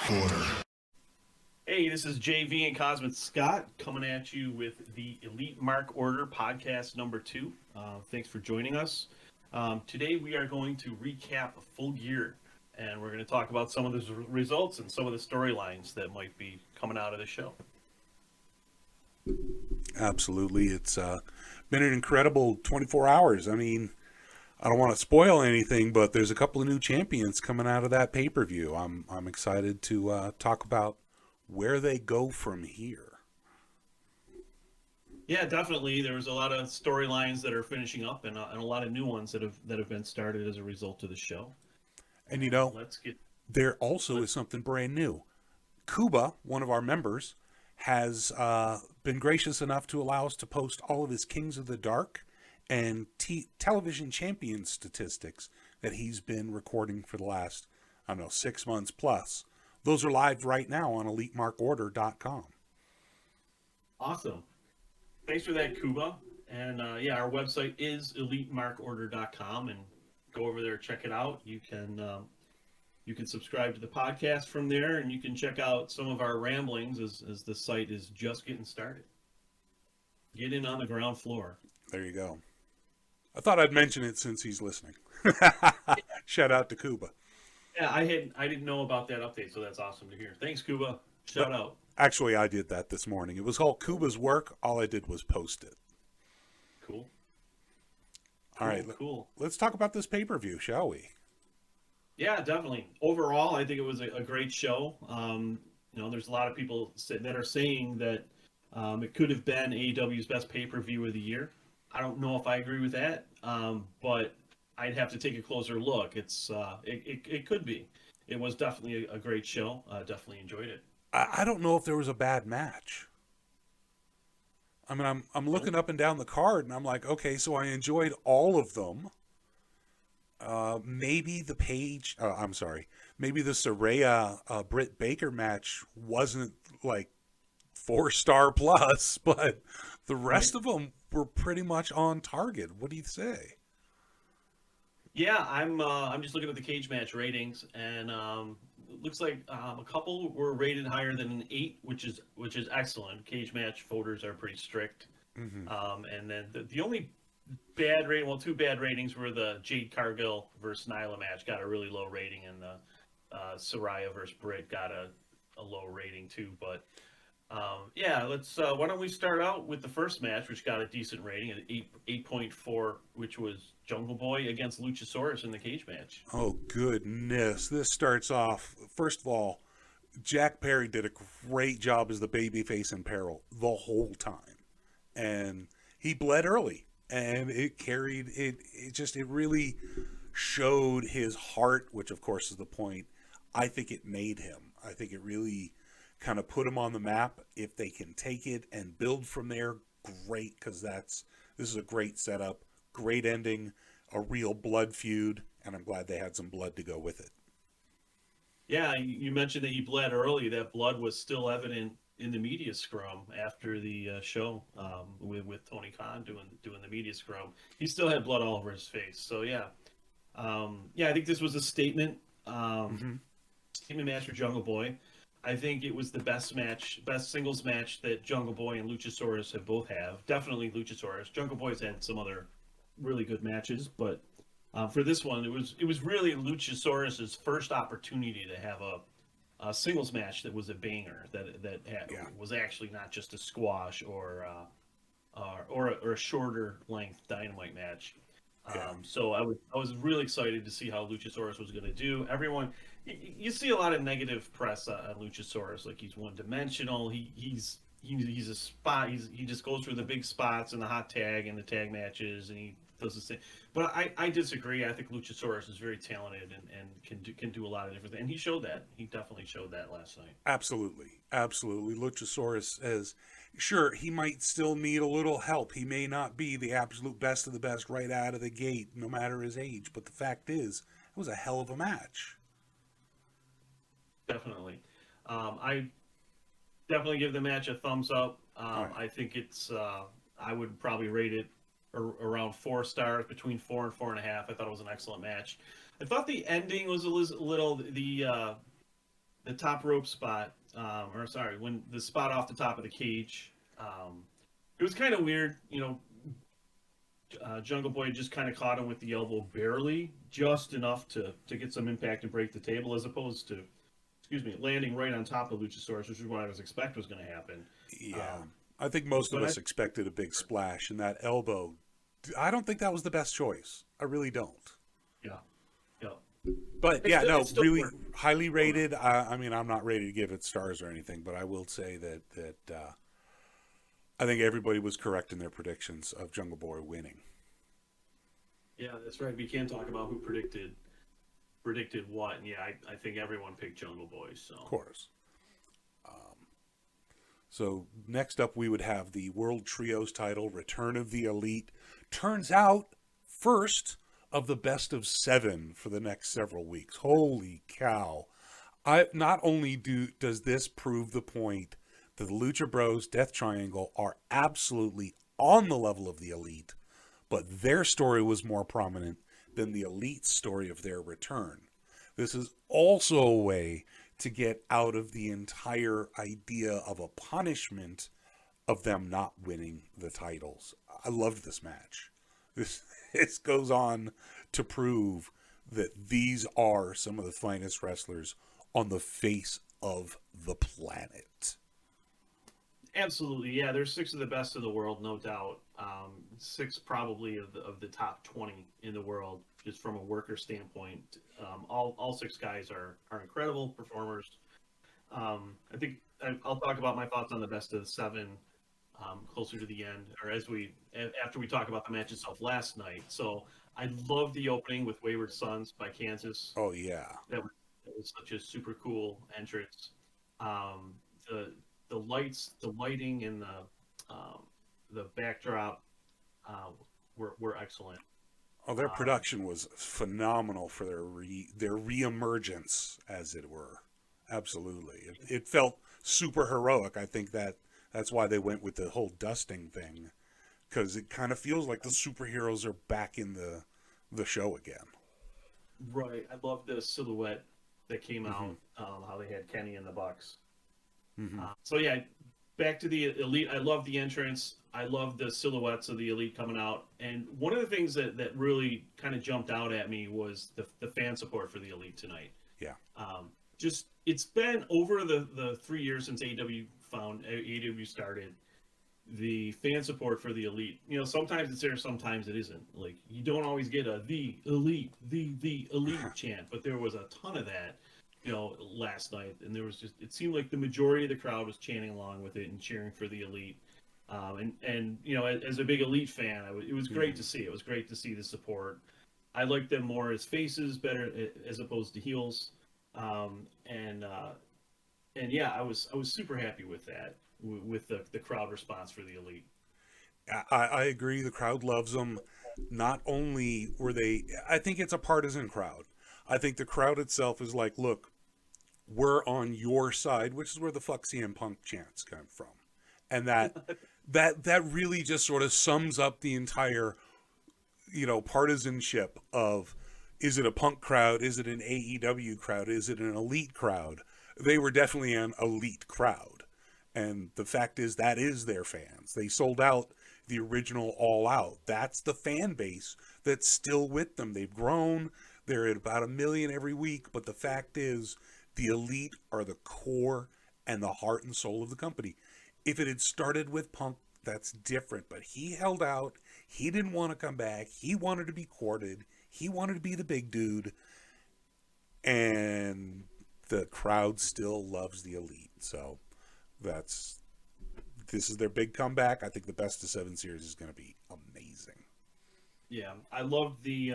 Quarter. Hey, this is JV and Cosmic Scott coming at you with the Elite Mark Order podcast number 2. Thanks for joining us. Today we are going to recap Full Gear, and we're going to talk about some of the results and some of the storylines that might be coming out of the show. Absolutely. It's been an incredible 24 hours. I mean, I don't want to spoil anything, but there's a couple of new champions coming out of that pay-per-view. I'm excited to talk about where they go from here. Yeah, definitely. There was a lot of storylines that are finishing up, and a lot of new ones that have been started as a result of the show. And there also is something brand new. Kuba, one of our members, has been gracious enough to allow us to post all of his Kings of the Dark and television champion statistics that he's been recording for the last, 6 months plus. Those are live right now on EliteMarkOrder.com. Awesome. Thanks for that, Kuba. And our website is EliteMarkOrder.com, and go over there, check it out. You can subscribe to the podcast from there, and you can check out some of our ramblings as the site is just getting started. Get in on the ground floor. There you go. I thought I'd mention it since he's listening. Shout out to Kuba. Yeah, I didn't know about that update, so that's awesome to hear. Thanks, Kuba. Shout out. Actually, I did that this morning. It was all Kuba's work. All I did was post it. Cool. All right. Cool. Let's talk about this pay-per-view, shall we? Yeah, definitely. Overall, I think it was a great show. There's a lot of people that are saying that it could have been AEW's best pay-per-view of the year. I don't know if I agree with that, but I'd have to take a closer look. It could be. It was definitely a great show. Definitely enjoyed it. I don't know if there was a bad match. I mean, I'm looking up and down the card, and I'm like, okay, so I enjoyed all of them. Maybe the Saraya Britt Baker match wasn't like 4-star plus, but the rest of them were pretty much on target. What do you say? Yeah, I'm just looking at the cage match ratings, and it looks like a couple were rated higher than an 8, which is excellent. Cage match voters are pretty strict. Mm-hmm. And then the only two bad ratings were the Jade Cargill versus Nyla match got a really low rating, and the Saraya versus Britt got a low rating too. But let's. Why don't we start out with the first match, which got a decent rating at 8.4, which was Jungle Boy against Luchasaurus in the cage match. Oh goodness! This starts off. First of all, Jack Perry did a great job as the babyface in peril the whole time, and he bled early, and it carried it. It really showed his heart, which of course is the point. I think it made him. I think it really kind of put him on the map. If they can take it and build from there, great, because this is a great setup, great ending, a real blood feud, and I'm glad they had some blood to go with it. Yeah, you mentioned that he bled early. That blood was still evident in the media scrum after the show with Tony Khan doing the media scrum. He still had blood all over his face. So I think this was a statement statement match for Jungle Boy. I think it was the best singles match that Jungle Boy and Luchasaurus both have. Definitely Luchasaurus. Jungle Boy's had some other really good matches, but for this one, it was really Luchasaurus's first opportunity to have a singles match that was a banger, was actually not just a squash or a shorter length Dynamite match. So I was really excited to see how Luchasaurus was going to do. Everyone, you see a lot of negative press on Luchasaurus, like he's one dimensional. He's a spot. He just goes for the big spots and the hot tag and the tag matches, and he does the same. But I disagree. I think Luchasaurus is very talented and can do a lot of different things. And he showed that. He definitely showed that last night. Absolutely. Luchasaurus sure, he might still need a little help. He may not be the absolute best of the best right out of the gate, no matter his age. But the fact is, it was a hell of a match. Definitely. I definitely give the match a thumbs up. Right. I think it's, I would probably rate it around 4 stars, between 4 and 4.5. I thought it was an excellent match. I thought the ending was a little, the top rope spot, or sorry, when the spot off the top of the cage, it was kind of weird. Jungle Boy just kind of caught him with the elbow barely, just enough to get some impact and break the table, as opposed to, excuse me, landing right on top of Luchasaurus, which is what I was expect was going to happen. Yeah. I think most of us expected a big splash, and that elbow, I don't think that was the best choice. I really don't. Yeah. Yeah. But yeah, no, really worked. highly rated. I mean, I'm not ready to give it stars or anything, but I will say that I think everybody was correct in their predictions of Jungle Boy winning. Yeah, that's right. We can talk about who predicted what, and yeah, I think everyone picked Jungle Boy. So Of course. So next up, we would have the World Trios title, Return of the Elite. Turns out, first of the best of 7 for the next several weeks. Holy cow! I not only does this prove the point that the Lucha Bros Death Triangle are absolutely on the level of the Elite, but their story was more prominent than the Elite's story of their return. This is also a way to get out of the entire idea of a punishment of them not winning the titles. I loved this match. This goes on to prove that these are some of the finest wrestlers on the face of the planet. absolutely, yeah, there's 6 of the best of the world, no doubt. 6 probably of the top 20 in the world, just from a worker standpoint. All 6 guys are incredible performers. I think I'll talk about my thoughts on the best of the 7 closer to the end, or after we talk about the match itself last night. So I love the opening with Wayward Sons by Kansas. Oh yeah. That was such a super cool entrance. Um, the lights, the lighting, and the backdrop were excellent. Oh, their production was phenomenal for their reemergence, as it were. Absolutely, it felt super heroic. I think that's why they went with the whole dusting thing, because it kind of feels like the superheroes are back in the show again. Right. I love the silhouette that came out. How they had Kenny and the Bucks. So yeah, back to the Elite. I love the entrance. I love the silhouettes of the Elite coming out. And one of the things that really kind of jumped out at me was the fan support for the Elite tonight. Yeah. Just it's been over the 3 years since AEW started. The fan support for the Elite. Sometimes it's there, sometimes it isn't. Like, you don't always get a the Elite, the Elite chant, but there was a ton of that. Last night, and there was it seemed like the majority of the crowd was chanting along with it and cheering for the Elite. And as a big Elite fan, it was great to see. It was great to see the support. I liked them more as faces, better as opposed to heels. And yeah, I was super happy with that, with the crowd response for the Elite. I agree. The crowd loves them. Not only were they, I think it's a partisan crowd. I think the crowd itself is like, look, we're on your side, which is where the fuck CM Punk chants come from. And that really just sort of sums up the entire, partisanship of, is it a Punk crowd? Is it an AEW crowd? Is it an Elite crowd? They were definitely an Elite crowd. And the fact is, that is their fans. They sold out the original All Out. That's the fan base that's still with them. They've grown. They're at about 1 million every week. But the fact is, the Elite are the core and the heart and soul of the company. If it had started with Punk, that's different. But he held out. He didn't want to come back. He wanted to be courted. He wanted to be the big dude. And the crowd still loves the Elite. So this is their big comeback. I think the best of 7 series is going to be amazing. Yeah, I love the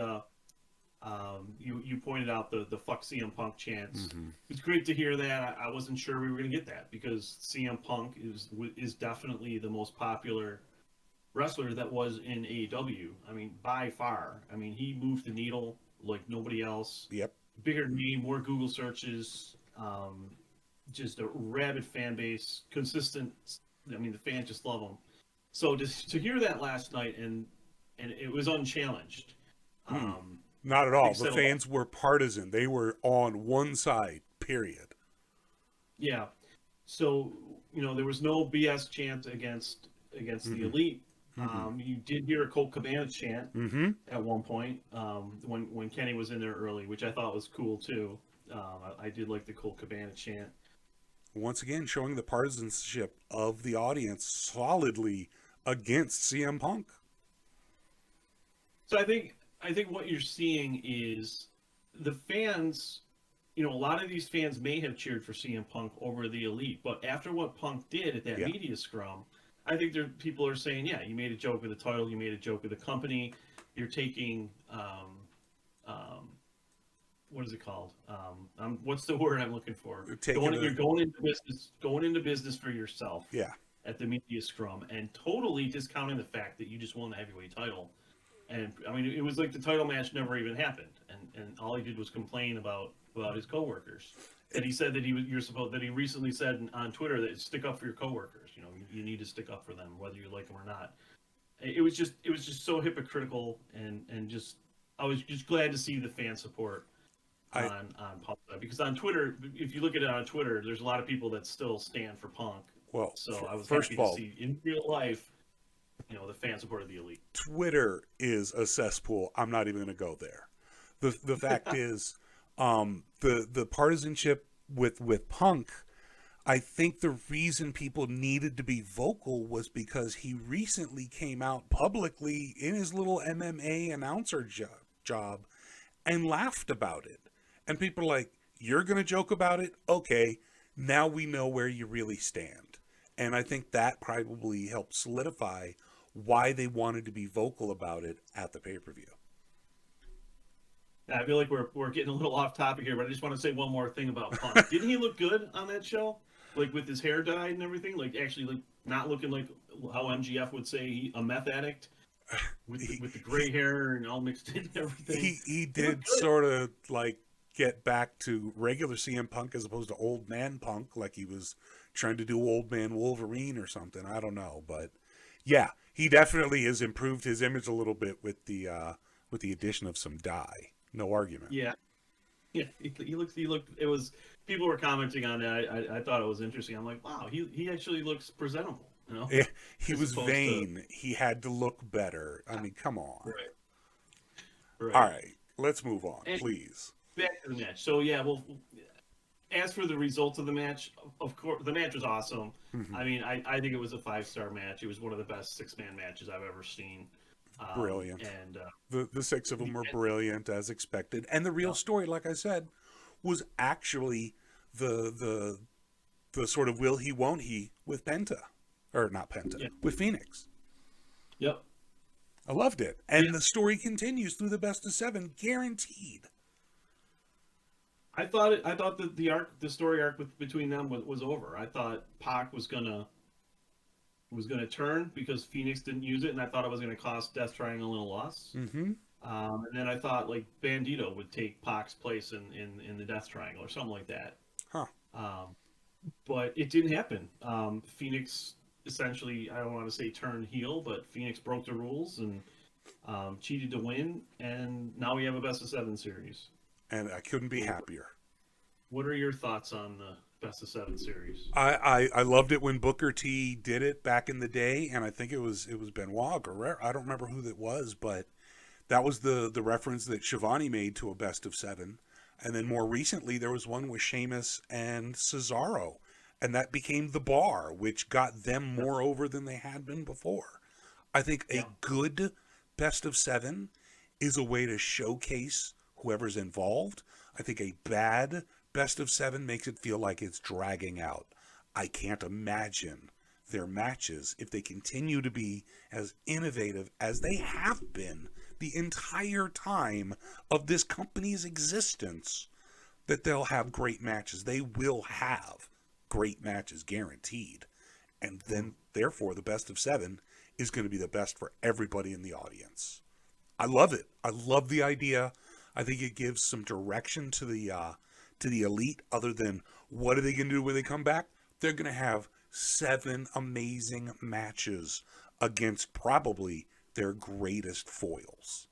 you pointed out the fuck CM Punk chants. It's great to hear that. I wasn't sure we were going to get that, because CM Punk is definitely the most popular wrestler that was in AEW. I mean, by far. I mean, he moved the needle like nobody else. Yep. Bigger than me, more Google searches. Just a rabid fan base, consistent. I mean, the fans just love him. So to hear that last night, and it was unchallenged. Not at all. The fans were partisan. They were on one side, period. Yeah. So, there was no BS chant against the Mm-mm. elite. Mm-mm. You did hear a Colt Cabana chant Mm-hmm. at one point, when Kenny was in there early, which I thought was cool too. I did like the Colt Cabana chant. Once again, showing the partisanship of the audience solidly against CM Punk. So I think what you're seeing is the fans. A lot of these fans may have cheered for CM Punk over the elite, but after what Punk did at that Yeah. media scrum, I think people are saying, yeah, you made a joke of the title, you made a joke of the company, you're taking, um, what is it called? What's the word I'm looking for? You're going into business for yourself Yeah. at the media scrum, and totally discounting the fact that you just won the heavyweight title. And I mean, it was like the title match never even happened, and all he did was complain about his coworkers. That he said that he recently said on Twitter that stick up for your coworkers. You need to stick up for them whether you like them or not. It was just so hypocritical, and just I was just glad to see the fan support I on Punk, because on Twitter, if you look at it on Twitter, there's a lot of people that still stand for Punk. well, So I was first happy of to all, see in real life, the fan support of the elite. Twitter is a cesspool. I'm not even going to go there. The fact is, the partisanship with Punk. I think the reason people needed to be vocal was because he recently came out publicly in his little MMA announcer job and laughed about it. And people are like, "You're going to joke about it? Okay, now we know where you really stand." And I think that probably helped solidify why they wanted to be vocal about it at the pay-per-view. I feel like we're getting a little off topic here, but I just want to say one more thing about Punk. Didn't he look good on that show? Like with his hair dyed and everything, like actually like not looking like how MGF would say a meth addict He with the gray he hair and all mixed in and everything. he He looked did good. sort of like get back to regular CM Punk as opposed to old man Punk, like he was trying to do old man Wolverine or something. I don't know, but yeah, he definitely has improved his image a little bit with the addition of some dye. No argument. Yeah, yeah. He looked. It was people were commenting on it. I thought it was interesting. I'm like, wow, he actually looks presentable. Eh, He As was opposed to vain. He had to look better. I mean, come on. right, All right. right, let's move on, And please. back to the match. So yeah, well, as for the results of the match, of course, the match was awesome. Mhm. I mean, I think it was a 5-star match. It was one of the best 6-man matches I've ever seen. Brilliant. And The six of them the were brilliant as expected, and the real story, like I said, was actually the the the sort of will he won't he with Penta, or not Penta, yeah, with Phoenix. yep, I loved it, yeah. and the story continues through the best of seven, guaranteed. I thought that the story arc between them was over. I thought Pac was gonna turn because Phoenix didn't use it, and I thought it was gonna cost Death Triangle in a loss. Mm-hmm. And then I thought like Bandito would take Pac's place in the Death Triangle or something like that. Huh. Um, but it didn't happen. Phoenix essentially, I don't want to say turned heel, but Phoenix broke the rules and cheated to win, and now we have a best of 7 series. And I couldn't be happier. What are your thoughts on the best of 7 series? I loved it when Booker T did it back in the day, and I think it was Benoit Guerrero. I don't remember who that was, but that was the reference that Shivani made to a best of 7. And then more recently, there was one with Sheamus and Cesaro, and that became the bar, which got them more over than they had been before. I think Yeah, a good best of 7 is a way to showcase whoever's involved. I think a bad best of 7 makes it feel like it's dragging out. I can't imagine their matches, if they continue to be as innovative as they have been the entire time of this company's existence, that they'll have great matches. They will have great matches, guaranteed. And then, therefore, the best of 7 is going to be the best for everybody in the audience. I love it. I love the idea. I think it gives some direction to the elite. Other than what are they going to do when they come back? They're going to have 7 amazing matches against probably their greatest foils.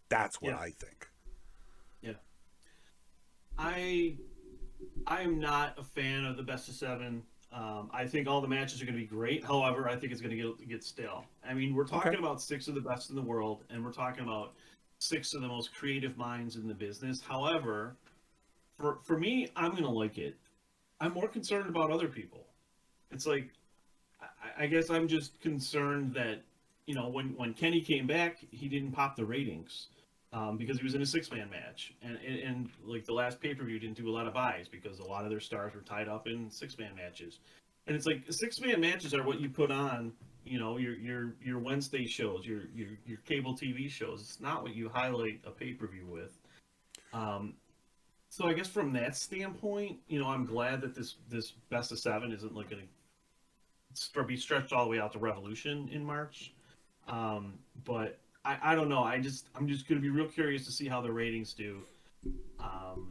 That's what yeah, I think. yeah. I I am not a fan of the best of seven. I think all the matches are going to be great. However, I think it's going to get stale. I mean, we're Okay. talking about six of the best in the world, and we're talking about six of the most creative minds in the business. However, for me, I'm going to like it. I'm more concerned about other people. It's like I guess I'm just concerned that when Kenny came back, he didn't pop the ratings because he was in a six-man match, and like the last pay-per-view didn't do a lot of buys because a lot of their stars were tied up in six-man matches, and it's like six-man matches are what you put on your Wednesday shows, your cable TV shows. It's not what you highlight a pay-per-view with. Um, so I guess from that standpoint, I'm glad that this best of seven isn't like going to be stretched all the way out to Revolution in March. But I don't know. I'm just going to be real curious to see how the ratings do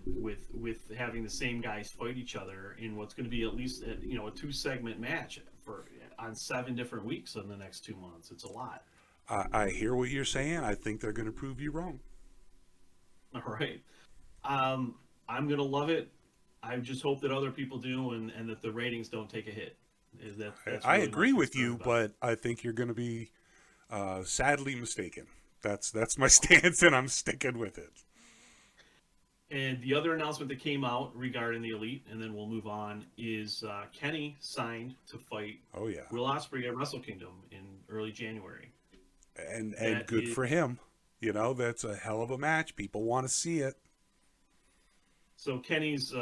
with having the same guys fight each other in what's going to be at least a 2 segment match for on 7 different weeks in the next 2 months. It's a lot. I hear what you're saying. I think they're going to prove you wrong. All right. Um, I'm going to love it. I just hope that other people do and that the ratings don't take a hit. That's I really my agree with concern you, about it. but I think you're going to be sadly mistaken. That's my stance, and I'm sticking with it. And the other announcement that came out regarding the Elite, and then we'll move on, is Kenny signed to fight Oh yeah, Will Ospreay at Wrestle Kingdom in early January. and That good is for him. That's a hell of a match. People want to see it. so Kenny's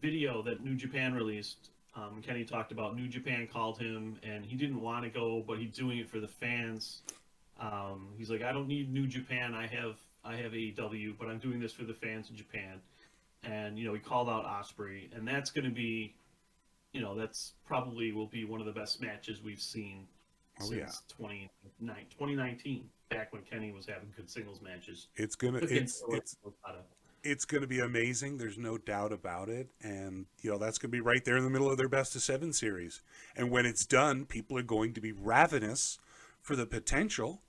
video that New Japan released. Kenny talked about New Japan called him, and he didn't want to go, but he's doing it for the fans. He's like, I don't need New Japan. I have AEW, but I'm doing this for the fans in Japan. And he called out Osprey, and that's going to be, that's probably will be one of the best matches we've seen Oh yeah, since 2019, back when Kenny was having good singles matches it's gonna against Okada. it's gonna be amazing. There's no doubt about it, and that's gonna be right there in the middle of their best of seven series. And when it's done, people are going to be ravenous for the potential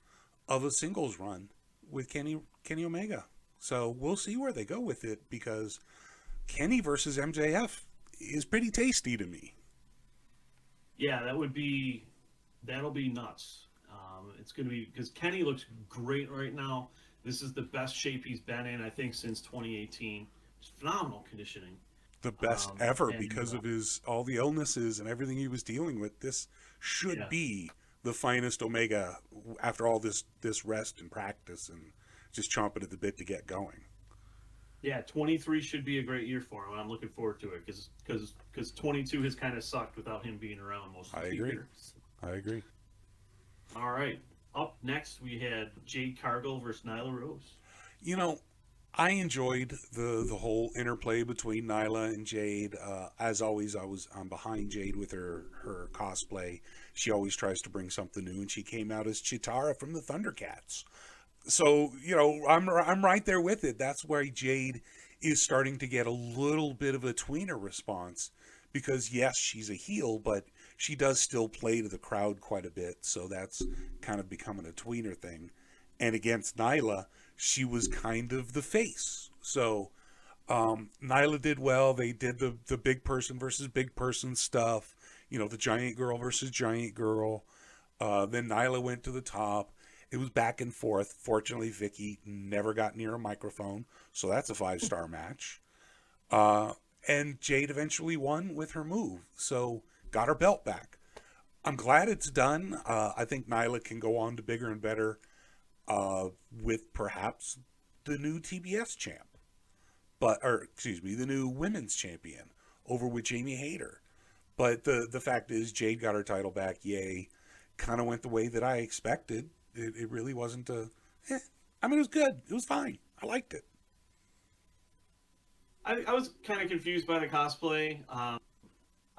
of a singles run with Kenny Omega. So we'll see where they go with it because Kenny versus MJF is pretty tasty to me. Yeah, that'll be nuts. It's going to be because Kenny looks great right now. This is the best shape he's been in, I think, since 2018. It's phenomenal conditioning. The best ever And because of his all the illnesses and everything he was dealing with. This should yeah, be the finest Omega after all this rest and practice and just chomping at the bit to get going. yeah, 23 should be a great year for him. I'm looking forward to it because 22 has kind of sucked without him being around most of I the agree. years. I agree. All right, up next we had Jade Cargill versus Nyla Rose. You know, I enjoyed the whole interplay between Nyla and Jade. As always, I'm behind Jade with her cosplay. She always tries to bring something new, and she came out as Chitara from the Thundercats. So I'm right there with it. That's why Jade is starting to get a little bit of a tweener response because yes, she's a heel, but she does still play to the crowd quite a bit. So that's kind of becoming a tweener thing. And against Nyla, she was kind of the face. So Nyla did well. They did the big person versus big person stuff. The giant girl versus giant girl. Then Nyla went to the top. It was back and forth. Fortunately, Vicky never got near a microphone, so that's a 5-star match. And Jade eventually won with her move, so got her belt back. I'm glad it's done. I think Nyla can go on to bigger and better with perhaps the new TBS champ, the new women's champion over with Jamie Hayter. But the fact is, Jade got her title back. Yay! Kind of went the way that I expected. It really wasn't I mean, it was good. It was fine. I liked it. I was kind of confused by the cosplay. I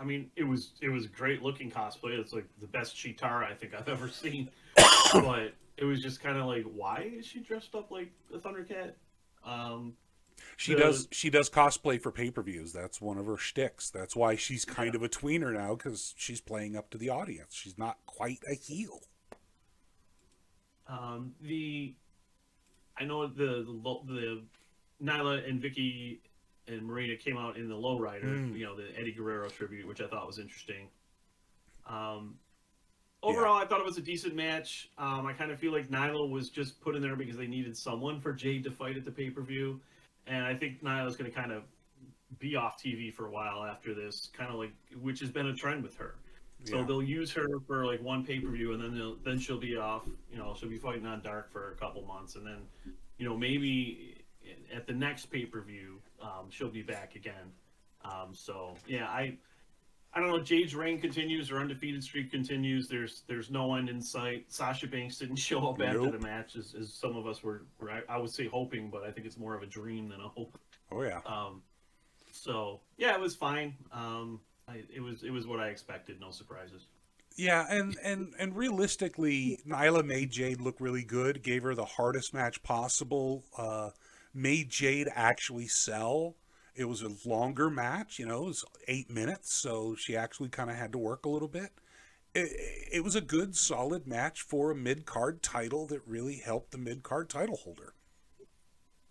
mean, it was a great looking cosplay. It's like the best Chitara I think I've ever seen. But it was just kind of like, why is she dressed up like a Thundercat? Um, She the does cosplay for pay-per-views. That's one of her shticks. That's why she's kind yeah, of a tweener now because she's playing up to the audience. She's not quite a heel. the I know the Nyla and Vicky and Marina came out in the lowrider, the Eddie Guerrero tribute, which I thought was interesting. Um, Yeah. Overall, I thought it was a decent match. I kind of feel like Nyla was just put in there because they needed someone for Jade to fight at the pay-per-view, and I think Nyla's going to kind of be off TV for a while after this, kind of like, which has been a trend with her. So Yeah. they'll use her for like one pay-per-view, and then she'll be off. She'll be fighting on Dark for a couple months, and then maybe at the next pay-per-view, she'll be back again. So yeah, I don't know. Jade's reign continues. Her undefeated streak continues. There's no end in sight. Sasha Banks didn't show up after Nope. the match, as some of us were I would say hoping, but I think it's more of a dream than a hope. Oh yeah. So yeah, it was fine. It was what I expected. No surprises. Yeah, and realistically, Nyla made Jade look really good. Gave her the hardest match possible. Made Jade actually sell. It was a longer match, it was 8 minutes, so she actually kind of had to work a little bit. It was a good, solid match for a mid-card title that really helped the mid-card title holder.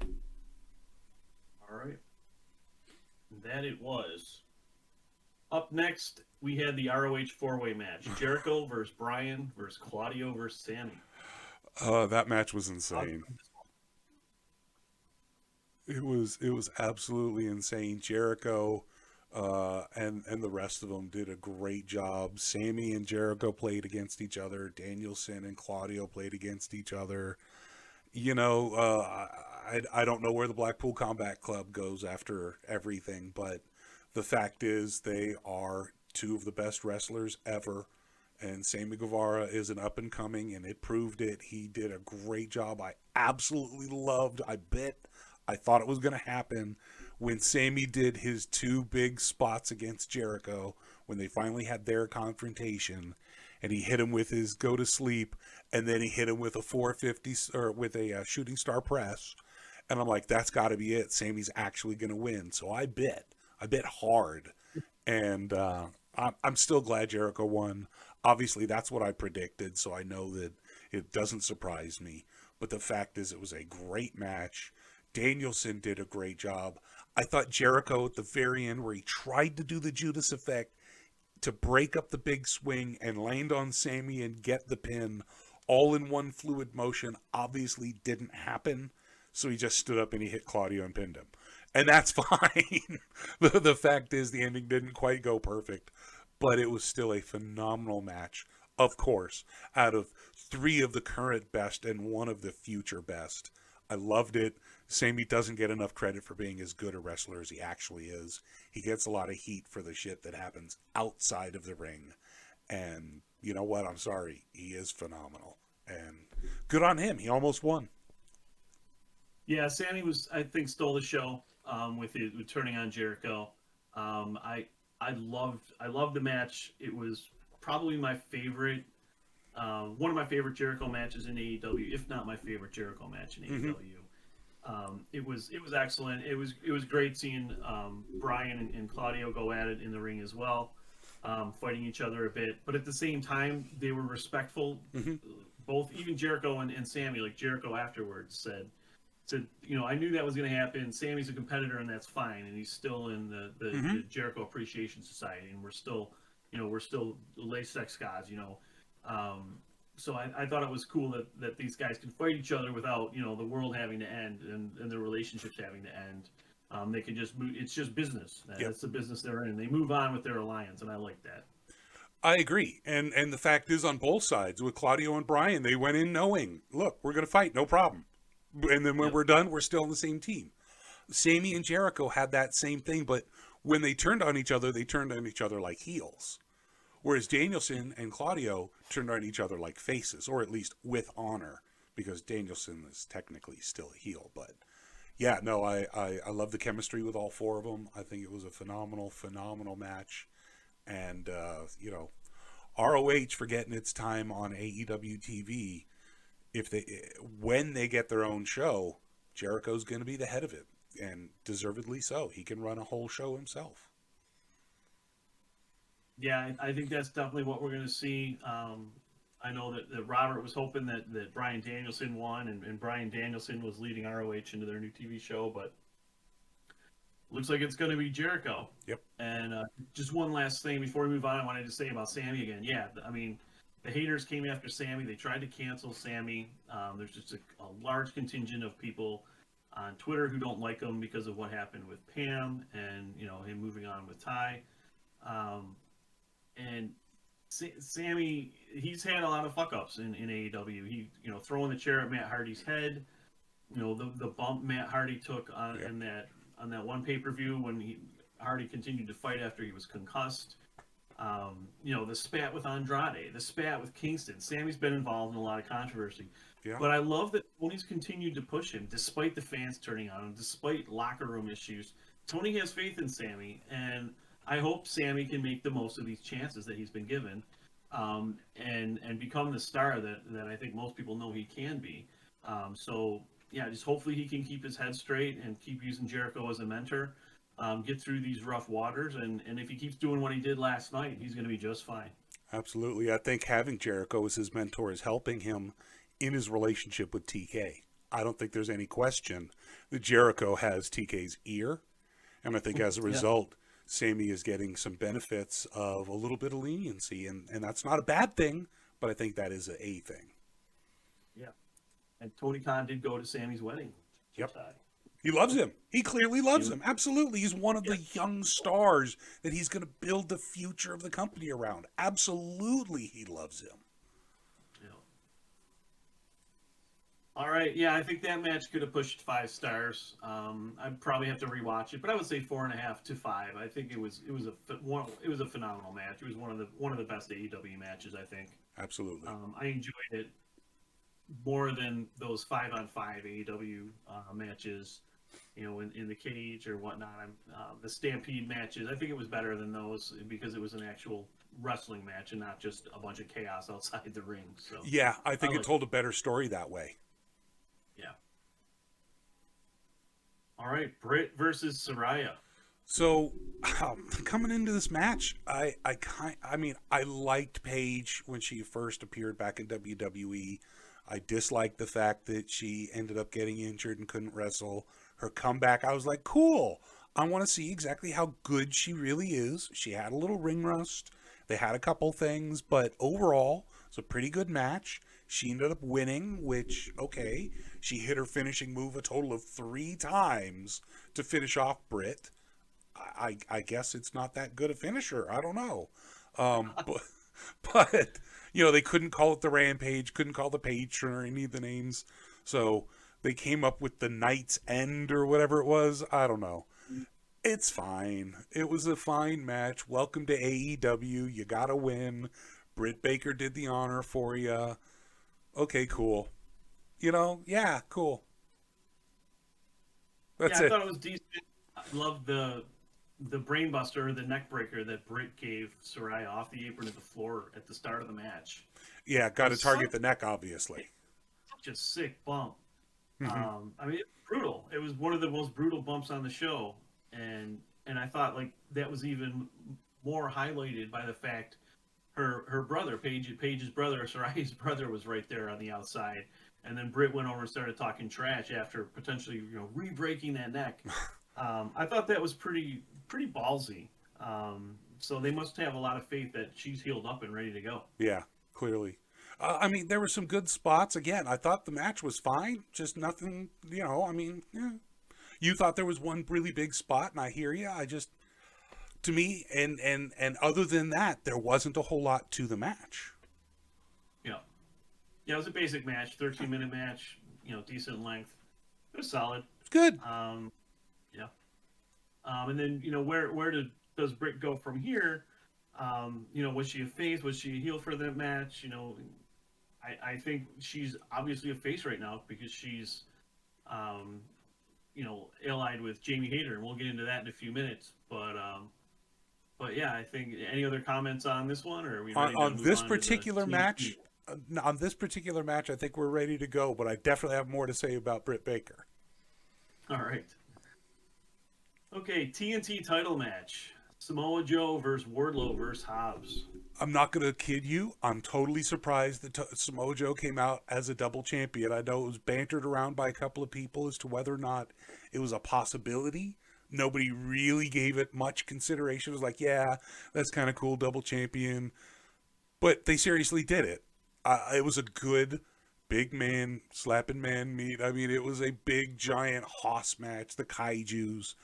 All right. That it was. Up next, we had the ROH four-way match: Jericho versus Bryan versus Claudio versus Sammy. That match was insane. It was absolutely insane. Jericho and the rest of them did a great job. Sammy and Jericho played against each other. Danielson and Claudio played against each other. I don't know where the Blackpool Combat Club goes after everything, but the fact is they are two of the best wrestlers ever. And Sammy Guevara is an up and coming, and it proved it. He did a great job. I absolutely loved. I thought it was going to happen when Sammy did his two big spots against Jericho when they finally had their confrontation, and he hit him with his go to sleep, and then he hit him with a 450 or with a shooting star press, and I'm like, that's got to be it. Sammy's actually going to win. So I bet hard, and I'm still glad Jericho won. Obviously, that's what I predicted, so I know that it doesn't surprise me. But the fact is, it was a great match. Danielson did a great job. I thought Jericho at the very end, where he tried to do the Judas effect to break up the big swing and land on Sammy and get the pin all in one fluid motion, obviously didn't happen. So he just stood up and he hit Claudio and pinned him. And that's fine. The fact is, the ending didn't quite go perfect, but it was still a phenomenal match. Of course, out of three of the current best and one of the future best. I loved it. Sammy doesn't get enough credit for being as good a wrestler as he actually is. He gets a lot of heat for the shit that happens outside of the ring. And you know what? I'm sorry. He is phenomenal. And good on him. He almost won. Yeah, Sammy I think, stole the show with turning on Jericho. I loved the match. It was probably my favorite, one of my favorite Jericho matches in AEW, if not my favorite Jericho match in AEW. It was excellent. It was great seeing Bryan and Claudio go at it in the ring as well, fighting each other a bit. But at the same time, they were respectful. Both, even Jericho and Sammy, like Jericho afterwards said, I knew that was going to happen. Sammy's a competitor, and that's fine. And he's still in the Jericho Appreciation Society, and we're still latex gods, So I thought it was cool that these guys can fight each other without, the world having to end and the relationships having to end. They can just move. It's just business. That's the business they're in. They move on with their alliance, and I like that. I agree. And the fact is, on both sides, with Claudio and Bryan, they went in knowing, look, we're going to fight, no problem. And then when we're done, we're still on the same team. Sammy and Jericho had that same thing, but when they turned on each other, they turned on each other like heels. Whereas Danielson and Claudio turned on each other like faces, or at least with honor, because Danielson is technically still a heel. But yeah, no, I love the chemistry with all four of them. I think it was a phenomenal, phenomenal match. And, ROH for getting its time on AEW TV, when they get their own show, Jericho's going to be the head of it, and deservedly so. He can run a whole show himself. Yeah, I think that's definitely what we're going to see. I know that Robert was hoping that Bryan Danielson won, and Bryan Danielson was leading ROH into their new TV show, but looks like it's going to be Jericho. Yep. And just one last thing before we move on, I wanted to say about Sammy again. Yeah, I mean, the haters came after Sammy. They tried to cancel Sammy. There's just a large contingent of people on Twitter who don't like him because of what happened with Pam and, you know, him moving on with Ty. And Sammy, he's had a lot of fuck ups in AEW. He, you know, throwing the chair at Matt Hardy's head. You know, the bump Matt Hardy took on on that one pay-per-view when Hardy continued to fight after he was concussed. You know, the spat with Andrade, the spat with Kingston. Sammy's been involved in a lot of controversy. Yeah. But I love that Tony's continued to push him, despite the fans turning on him, despite locker room issues. Tony has faith in Sammy, and I hope Sammy can make the most of these chances that he's been given, and become the star that I think most people know he can be. So, yeah, just hopefully he can keep his head straight and keep using Jericho as a mentor, get through these rough waters, and if he keeps doing what he did last night, he's going to be just fine. Absolutely. I think having Jericho as his mentor is helping him in his relationship with TK. I don't think there's any question that Jericho has TK's ear, and I think as a result, Sammy is getting some benefits of a little bit of leniency, and that's not a bad thing, but I think that is a thing. Yeah. And Tony Khan did go to Sammy's wedding. Yep. He loves him. He clearly loves him. Absolutely. He's one of the young stars that he's going to build the future of the company around. Absolutely, he loves him. Yeah. All right. Yeah, I think that match could have pushed 5 stars. I'd probably have to rewatch it, but I would say 4.5 to 5. I think it was a phenomenal match. It was one of the best AEW matches, I think. Absolutely. I enjoyed it more than those 5-on-5 AEW matches, you know, in the cage or whatnot. The Stampede matches, I think it was better than those because it was an actual wrestling match and not just a bunch of chaos outside the ring. So yeah, I think it told a better story that way. Yeah. All right, Britt versus Saraya. So, coming into this match, I liked Paige when she first appeared back in WWE. I disliked the fact that she ended up getting injured and couldn't wrestle. Her comeback, I was like, cool. I want to see exactly how good she really is. She had a little ring rust. They had a couple things, but overall, it's a pretty good match. She ended up winning, which, okay, she hit her finishing move a total of 3 times to finish off Britt. I guess it's not that good a finisher. I don't know. But you know, they couldn't call it the Rampage, couldn't call the Page or any of the names. So they came up with the Night's End or whatever it was. I don't know. It's fine. It was a fine match. Welcome to AEW. You got to win. Britt Baker did the honor for you. Okay, cool. You know, yeah, cool. That's it. I thought it was decent. I loved the brainbuster, the neck breaker that Britt gave Saraya off the apron to the floor at the start of the match. Yeah, got to target the neck, obviously. Such a sick bump. I mean, it's brutal. It was one of the most brutal bumps on the show, and I thought like that was even more highlighted by the fact her brother, Paige's brother, Saraya's brother, was right there on the outside, and then Britt went over and started talking trash after potentially re-breaking that neck. I thought that was pretty ballsy. So they must have a lot of faith that she's healed up and ready to go. Yeah, clearly. I mean, there were some good spots. Again, I thought the match was fine. Just nothing, I mean, yeah. You thought there was one really big spot, and I hear you. To me, and other than that, there wasn't a whole lot to the match. Yeah. Yeah, it was a basic match, 13-minute match, decent length. It was solid. It's good. Yeah. And then, where does Britt go from here? Was she a face? Was she a heel for that match? I think she's obviously a face right now because she's, allied with Jamie Hayter, and we'll get into that in a few minutes. But yeah, I think any other comments on this one, or are we ready to on move this on particular to the match? On this particular match, I think we're ready to go. But I definitely have more to say about Britt Baker. All right. Okay, TNT title match. Samoa Joe versus Wardlow versus Hobbs. I'm not going to kid you. I'm totally surprised that Samoa Joe came out as a double champion. I know it was bantered around by a couple of people as to whether or not it was a possibility, Nobody really gave it much consideration. It was like, yeah, that's kind of cool, double champion. But they seriously did it. It was a good big man slapping man meet. I mean, it was a big giant hoss match, the kaijus,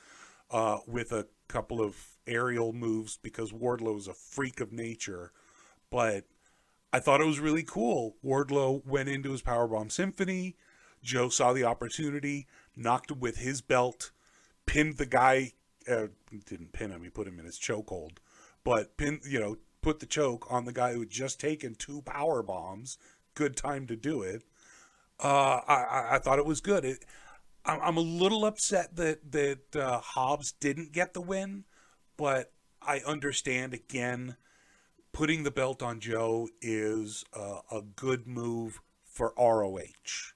with a couple of aerial moves because Wardlow is a freak of nature. But I thought it was really cool. Wardlow went into his Powerbomb Symphony. Joe saw the opportunity, knocked him with his belt, pinned the guy. Didn't pin him; he put him in his chokehold. But put the choke on the guy who had just taken 2 power bombs. Good time to do it. I thought it was good. I'm a little upset that Hobbs didn't get the win, but I understand again. Putting the belt on Joe is a good move for ROH.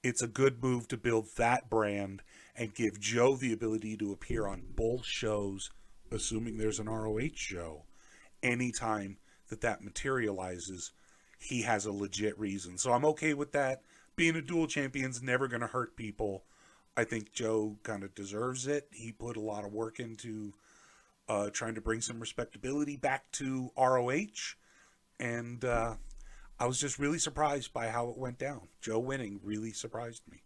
It's a good move to build that brand and give Joe the ability to appear on both shows, assuming there's an ROH show. Anytime that materializes, he has a legit reason. So I'm okay with that. Being a dual champion's never going to hurt people. I think Joe kind of deserves it. He put a lot of work into trying to bring some respectability back to ROH. And I was just really surprised by how it went down. Joe winning really surprised me.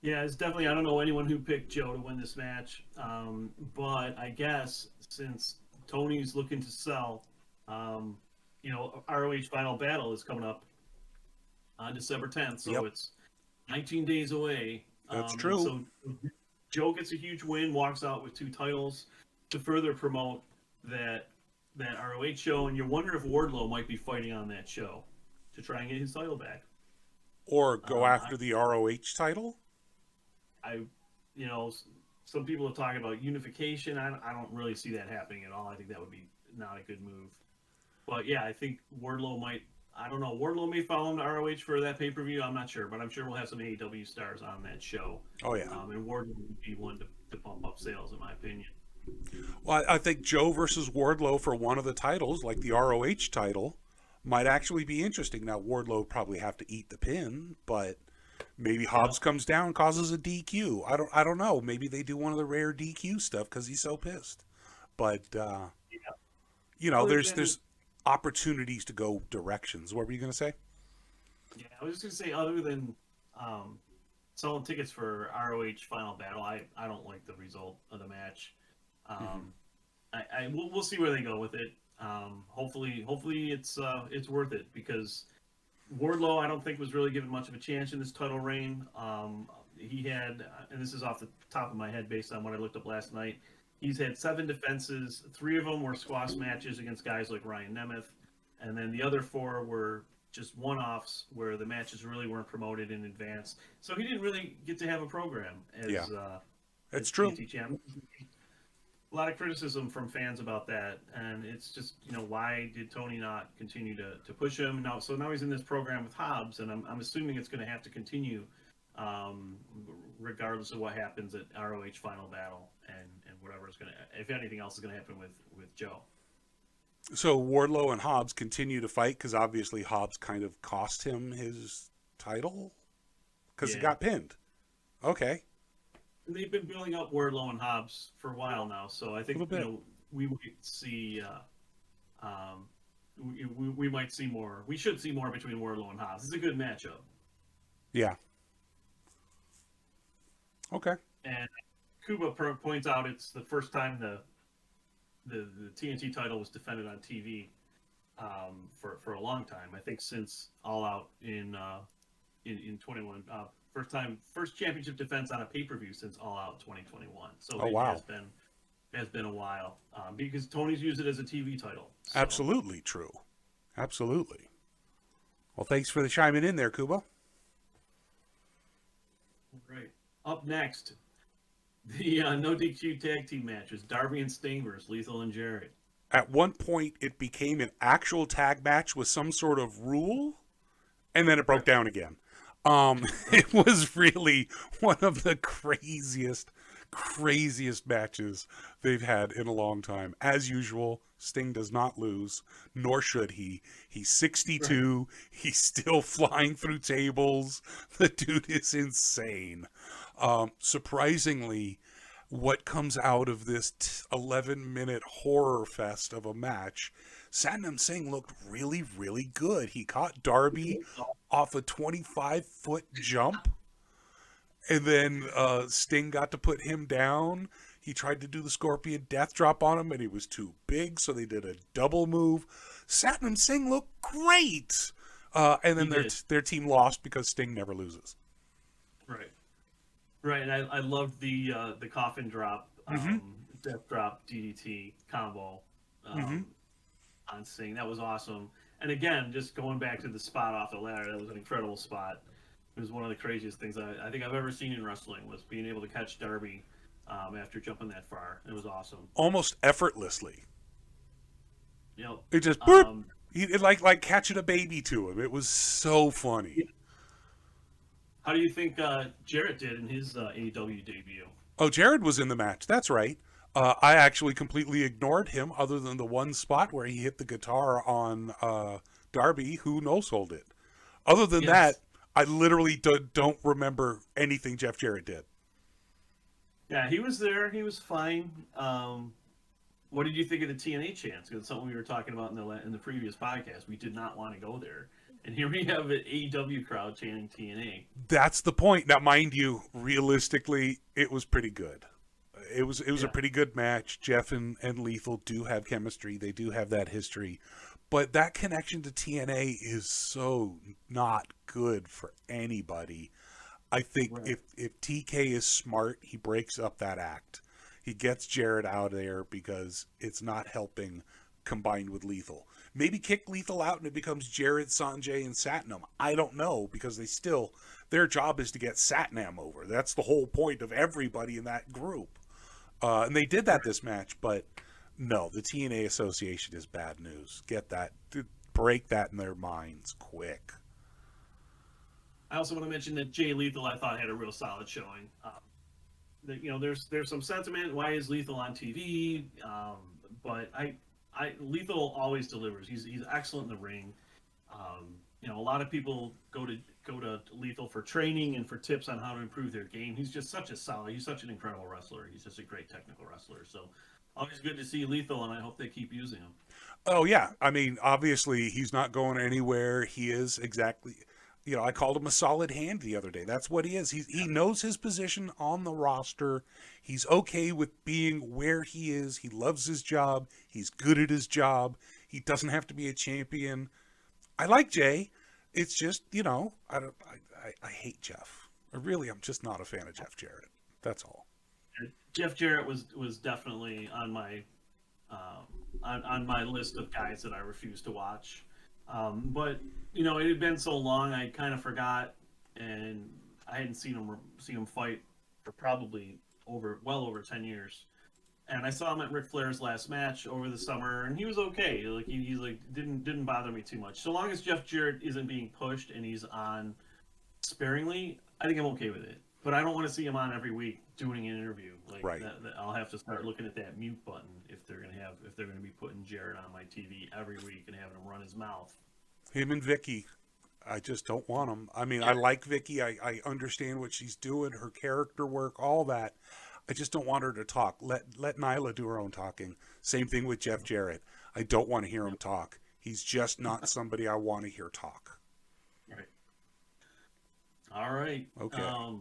Yeah, it's definitely, I don't know anyone who picked Joe to win this match. But I guess since Tony's looking to sell, ROH Final Battle is coming up on December 10th. So it's 19 days away. That's true. So Joe gets a huge win, walks out with 2 titles to further promote that ROH show. And you wonder if Wardlow might be fighting on that show to try and get his title back. Or go after the ROH title? Some people have talked about unification. I don't really see that happening at all. I think that would be not a good move. But yeah, I think Wardlow might. I don't know. Wardlow may follow him to ROH for that pay-per-view. I'm not sure, but I'm sure we'll have some AEW stars on that show. Oh yeah. And Wardlow would be one to pump up sales, in my opinion. Well, I think Joe versus Wardlow for one of the titles, like the ROH title, might actually be interesting. Now Wardlow would probably have to eat the pin, but maybe Hobbs comes down, causes a DQ. I don't know. Maybe they do one of the rare DQ stuff because he's so pissed. But there's opportunities to go directions. What were you going to say? Yeah, I was just going to say, other than selling tickets for ROH Final Battle, I don't like the result of the match. We'll see where they go with it. Hopefully it's worth it, because Wardlow, I don't think, was really given much of a chance in this title reign. He had, and this is off the top of my head based on what I looked up last night, he's had 7 defenses. 3 of them were squash matches against guys like Ryan Nemeth, and then the other 4 were just one-offs where the matches really weren't promoted in advance. So he didn't really get to have a program as That's true. TNT champ. A lot of criticism from fans about that, and it's just, why did Tony not continue to push him? Now he's in this program with Hobbs, and I'm assuming it's going to have to continue, regardless of what happens at ROH Final Battle and whatever is going to, if anything else is going to happen with Joe. So Wardlow and Hobbs continue to fight because obviously Hobbs kind of cost him his title because he got pinned. Okay. They've been building up Wardlow and Hobbs for a while now, so I think we might see we might see more. We should see more between Wardlow and Hobbs. It's a good matchup. Yeah. Okay. And Kuba points out it's the first time the TNT title was defended on TV for a long time. I think since All Out in 21. First championship defense on a pay-per-view since All Out 2021. So has been a while, because Tony's used it as a TV title. So. Absolutely true. Absolutely. Well, thanks for the chiming in there, Kuba. Right. Up next, the no DQ tag team matches: Darby and Sting versus Lethal and Jarrett. At one point, it became an actual tag match with some sort of rule, and then it broke down again. It was really one of the craziest matches they've had in a long time. As usual, Sting does not lose, nor should he. He's 62. Right. He's still flying through tables. The dude is insane. Surprisingly, what comes out of this 11-minute horror fest of a match. Satnam Singh looked really, really good. He caught Darby off a 25-foot jump, and then Sting got to put him down. He tried to do the Scorpion Death Drop on him, and he was too big, so they did a double move. Satnam Singh looked great. And then their team lost because Sting never loses. Right. Right, and I loved the coffin drop, death drop DDT combo on Sting. That was awesome. And again, just going back to the spot off the ladder, that was an incredible spot. It was one of the craziest things I think I've ever seen in wrestling, was being able to catch Darby after jumping that far. It was awesome. Almost effortlessly. Yep. It just boop. Like catching a baby to him. It was so funny. Yeah. How do you think Jarrett did in his AEW debut? Oh, Jared was in the match. That's right. I actually completely ignored him, other than the one spot where he hit the guitar on Darby, who no-sold it. Other than that, I literally don't remember anything Jeff Jarrett did. Yeah, he was there. He was fine. What did you think of the TNA chants? Because it's something we were talking about in the previous podcast. We did not want to go there. And here we have an AEW crowd chanting TNA. That's the point. Now, mind you, realistically, it was pretty good. It was a pretty good match. Jeff and Lethal do have chemistry. They do have that history. But that connection to TNA is so not good for anybody. I think if TK is smart, he breaks up that act. He gets Jarrett out of there because it's not helping combined with Lethal. Maybe kick Lethal out and it becomes Jarrett, Sanjay, and Satnam. I don't know, because their job is to get Satnam over. That's the whole point of everybody in that group. And they did that this match, but no, the TNA Association is bad news. Get that, break that in their minds quick. I also want to mention that Jay Lethal, I thought, had a real solid showing. There's some sentiment. Why is Lethal on TV? But Lethal always delivers. He's excellent in the ring. A lot of people go to Lethal for training and for tips on how to improve their game. He's just he's such an incredible wrestler. He's just a great technical wrestler. So always good to see Lethal, and I hope they keep using him. Oh yeah, I mean, obviously he's not going anywhere. He is exactly. I called him a solid hand the other day. That's what he is. He knows his position on the roster. He's okay with being where he is. He loves his job. He's good at his job. He doesn't have to be a champion. I like Jay. It's just, I hate Jeff. I'm just not a fan of Jeff Jarrett. That's all. Jeff Jarrett was definitely on my on my list of guys that I refuse to watch. But it had been so long, I kind of forgot, and I hadn't seen him fight for probably well over 10 years. And I saw him at Ric Flair's last match over the summer, and he was okay. Like he's like didn't bother me too much. So long as Jeff Jarrett isn't being pushed and he's on sparingly, I think I'm okay with it. But I don't want to see him on every week doing an interview. Like right. I'll have to start looking at that mute button if they're gonna be putting Jarrett on my TV every week and having him run his mouth. Him and Vicky, I just don't want them. I mean, I like Vicky. I understand what she's doing, her character work, all that. I just don't want her to talk. Let Nyla do her own talking. Same thing with Jeff Jarrett. I don't want to hear him talk. He's just not somebody I want to hear talk. Right. All right. Okay.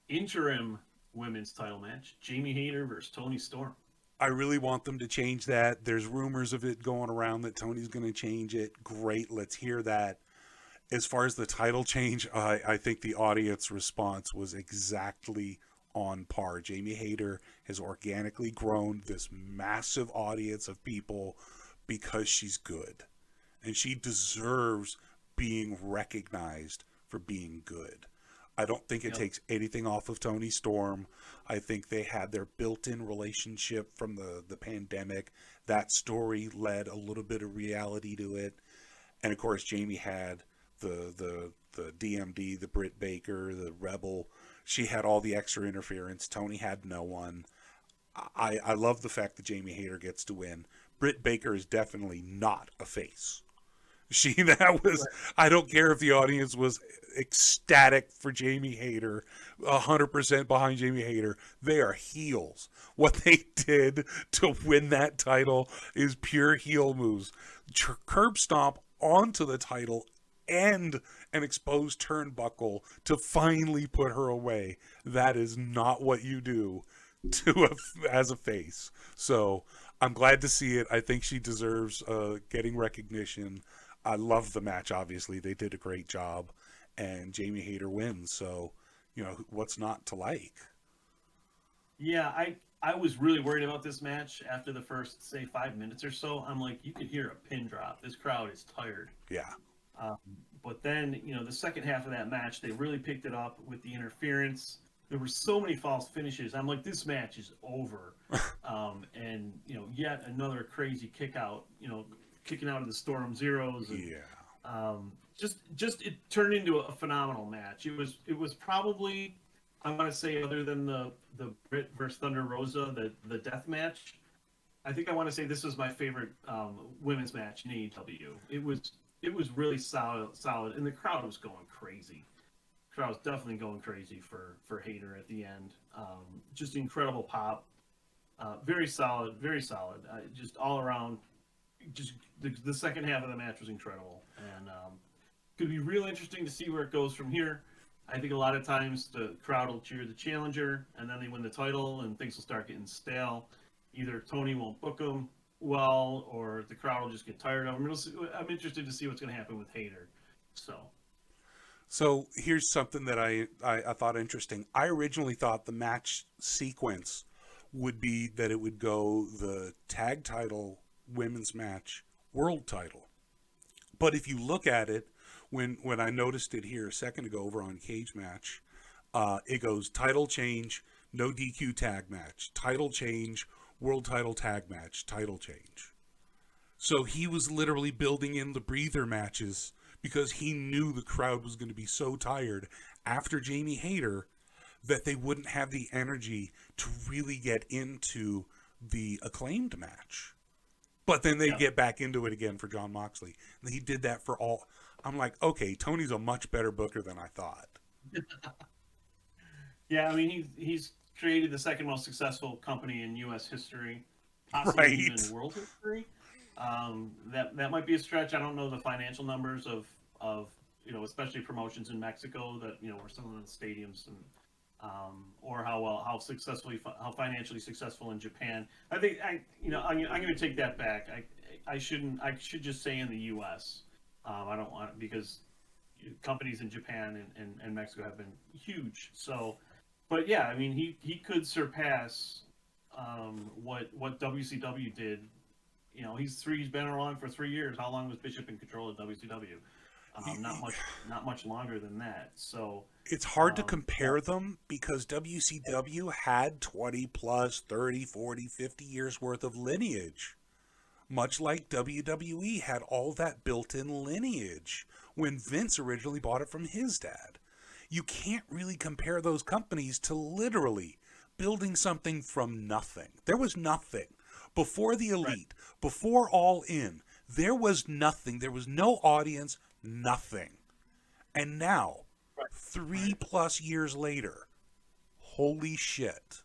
Interim women's title match: Jamie Hayter versus Toni Storm. I really want them to change that. There's rumors of it going around that Tony's going to change it. Great, let's hear that. As far as the title change, I think the audience response was exactly on par. Jamie Hayter has organically grown this massive audience of people because she's good. And she deserves being recognized for being good. I don't think it takes anything off of Toni Storm. I think they had their built-in relationship from the pandemic. That story led a little bit of reality to it. And of course, Jamie had the DMD, the Britt Baker, the Rebel. She had all the extra interference. Toni had no one. I love the fact that Jamie Hayter gets to win. Britt Baker is definitely not a face. That was, I don't care if the audience was ecstatic for Jamie Hayter, 100% behind Jamie Hayter. They are heels. What they did to win that title is pure heel moves. Curb stomp onto the title and an exposed turnbuckle to finally put her away. That is not what you do as a face. So I'm glad to see it. I think she deserves getting recognition. I love the match. Obviously, they did a great job, and Jamie Hayter wins. So, what's not to like? Yeah, I was really worried about this match after the first, say, 5 minutes or so. I'm like, you can hear a pin drop. This crowd is tired. Yeah, Um, but then, the second half of that match, they really picked it up with the interference. There were so many false finishes. I'm like, this match is over. And, yet another crazy kick out, kicking out of the Storm Zeros. And, yeah. just it turned into a phenomenal match. It was probably, I want to say, other than the Britt versus Thunder Rosa, the death match, I think I want to say this was my favorite women's match in AEW. It was really solid, and the crowd was going crazy. The crowd was definitely going crazy for Hayter at the end. Just incredible pop, very solid, very solid. Just all around, just the second half of the match was incredible, and could be real interesting to see where it goes from here. I think a lot of times the crowd will cheer the challenger, and then they win the title, and things will start getting stale. Either Tony won't book them well, or the crowd will just get tired of him. I'm interested to see what's going to happen with Hayter. So here's something that I thought interesting. I originally thought the match sequence would be that it would go the tag title women's match, world title. But if you look at it, when I noticed it here a second ago over on Cage Match, it goes title change, no DQ tag match, title change, world title tag match, title change. So he was literally building in the breather matches because he knew the crowd was going to be so tired after Jamie Hayter that they wouldn't have the energy to really get into the Acclaimed match. But then they get back into it again for Jon Moxley. And he did that for all. I'm like, okay, Tony's a much better booker than I thought. Yeah, I mean, he's created the second most successful company in U.S. history, possibly even world history. That might be a stretch. I don't know the financial numbers of especially promotions in Mexico that were selling in stadiums, and or how financially successful in Japan. I think I'm going to take that back. I should just say in the U.S. I don't want, because companies in Japan and Mexico have been huge. So, but yeah, I mean, he could surpass what WCW did. He's been around for 3 years. How long was Bishop in control of WCW? Not much longer than that. So it's hard to compare them because WCW had 20 plus 30, 40, 50 years worth of lineage. Much like WWE had all that built-in lineage when Vince originally bought it from his dad. You can't really compare those companies to literally building something from nothing. There was nothing. Before the Elite, before All In, there was nothing. There was no audience, nothing. And now, 3+ years later, holy shit.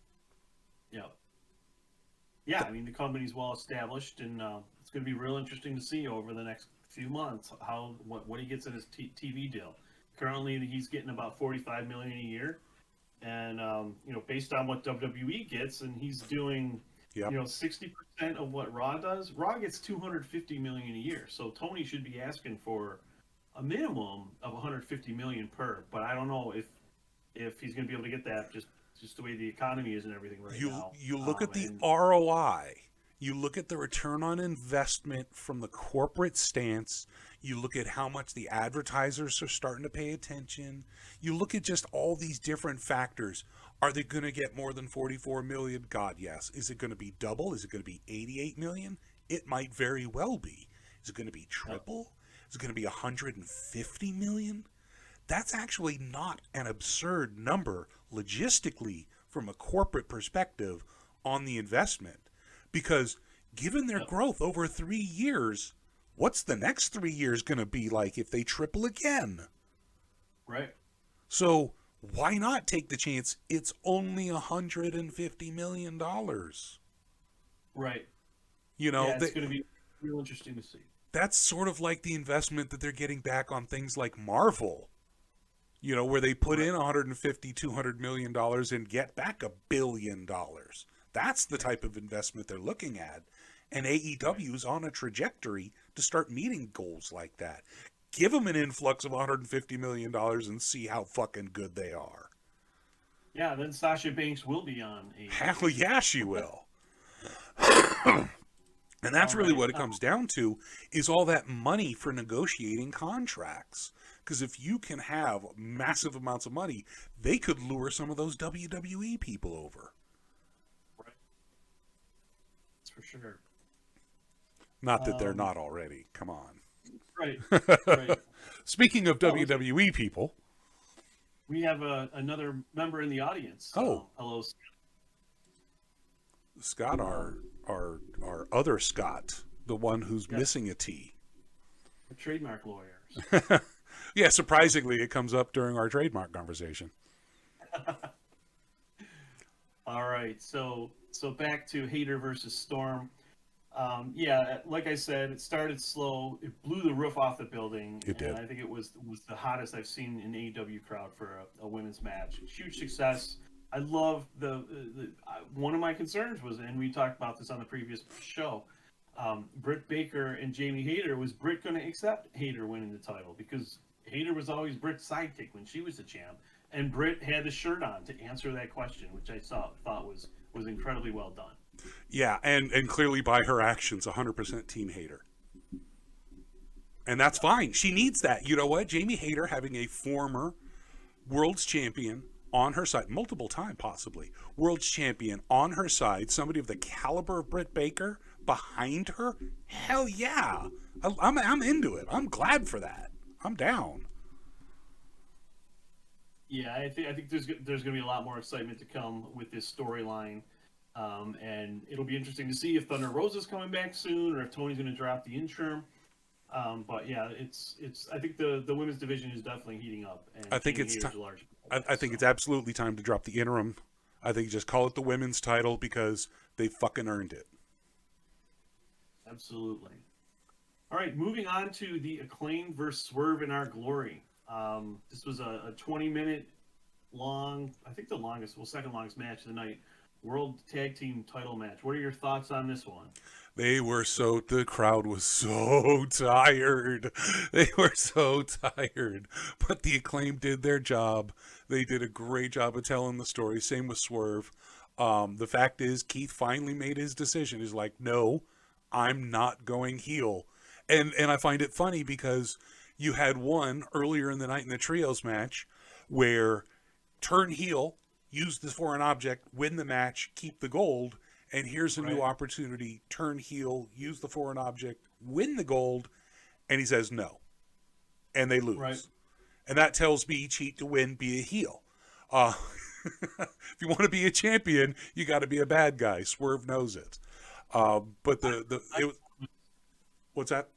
Yeah, I mean, the company's well established, and it's going to be real interesting to see over the next few months what he gets in his TV deal. Currently, he's getting about $45 million a year, and based on what WWE gets, and he's doing 60% of what Raw does. Raw gets $250 million a year, so Tony should be asking for a minimum of $150 million per. But I don't know if he's going to be able to get that just the way the economy is and everything now. You look at the ROI. You look at the return on investment from the corporate stance. You look at how much the advertisers are starting to pay attention. You look at just all these different factors. Are they going to get more than 44 million? God, yes. Is it going to be double? Is it going to be 88 million? It might very well be. Is it going to be triple? Is it going to be 150 million? That's actually not an absurd number logistically from a corporate perspective on the investment, because given their growth over 3 years, What's the next 3 years going to be like if they triple again? Right. So why not take the chance? It's only $150 million. Right. You know, Yeah, it's going to be real interesting to see. that's sort of like the investment that they're getting back on things like Marvel. You know, where they put in 150, $200 million and get back $1 billion. That's the type of investment they're looking at. And AEW is on a trajectory to start meeting goals like that. Give them an influx of $150 million and see how fucking good they are. Yeah, then Sasha Banks will be on AEW. Hell yeah, she will. And that's really what it comes down to, is all that money for negotiating contracts. Because if you can have massive amounts of money, they could lure some of those WWE people over. Right. That's for sure. Not that they're not already. Come on. Right. Right. Speaking of WWE people, we have another member in the audience. Oh. Hello, Scott, our other Scott, the one who's missing a T. The trademark lawyers. Yeah, surprisingly, it comes up during our trademark conversation. All right, so back to Hayter versus Storm. Yeah, like I said, it started slow. It blew the roof off the building. It did. I think it was the hottest I've seen in AEW crowd for a women's match. Huge success. I love the one of my concerns was, and we talked about this on the previous show, Britt Baker and Jamie Hayter. Was Britt going to accept Hayter winning the title? Because Hayter was always Britt's sidekick when she was the champ, and Britt had the shirt on to answer that question, which I thought was incredibly well done. Yeah, and clearly by her actions, 100% Team Hayter. And that's fine. She needs that. You know what? Jamie Hayter, having a former world's champion on her side, multiple time possibly, world's champion on her side, somebody of the caliber of Britt Baker behind her, hell yeah. I'm into it. I'm glad for that. I'm down. Yeah, I think there's going to be a lot more excitement to come with this storyline. And it'll be interesting to see if Thunder Rosa's coming back soon or if Tony's going to drop the interim. But yeah, it's. I think the women's division is definitely heating up. And I think it's time. I think it's absolutely time to drop the interim. I think you just call it the women's title because they fucking earned it. Absolutely. All right, moving on to the Acclaimed versus Swerve in Our Glory. This was a 20-minute long, I think second longest match of the night. World Tag Team title match. What are your thoughts on this one? The crowd was so tired. They were so tired. But the Acclaim did their job. They did a great job of telling the story. Same with Swerve. The fact is, Keith finally made his decision. He's like, no, I'm not going heel. And I find it funny because you had one earlier in the night in the trios match where turn heel, use the foreign object, win the match, keep the gold, and here's a new opportunity, turn heel, use the foreign object, win the gold, and he says no. And they lose. Right. And that tells me cheat to win, be a heel. If you want to be a champion, you got to be a bad guy. Swerve knows it. But what's that?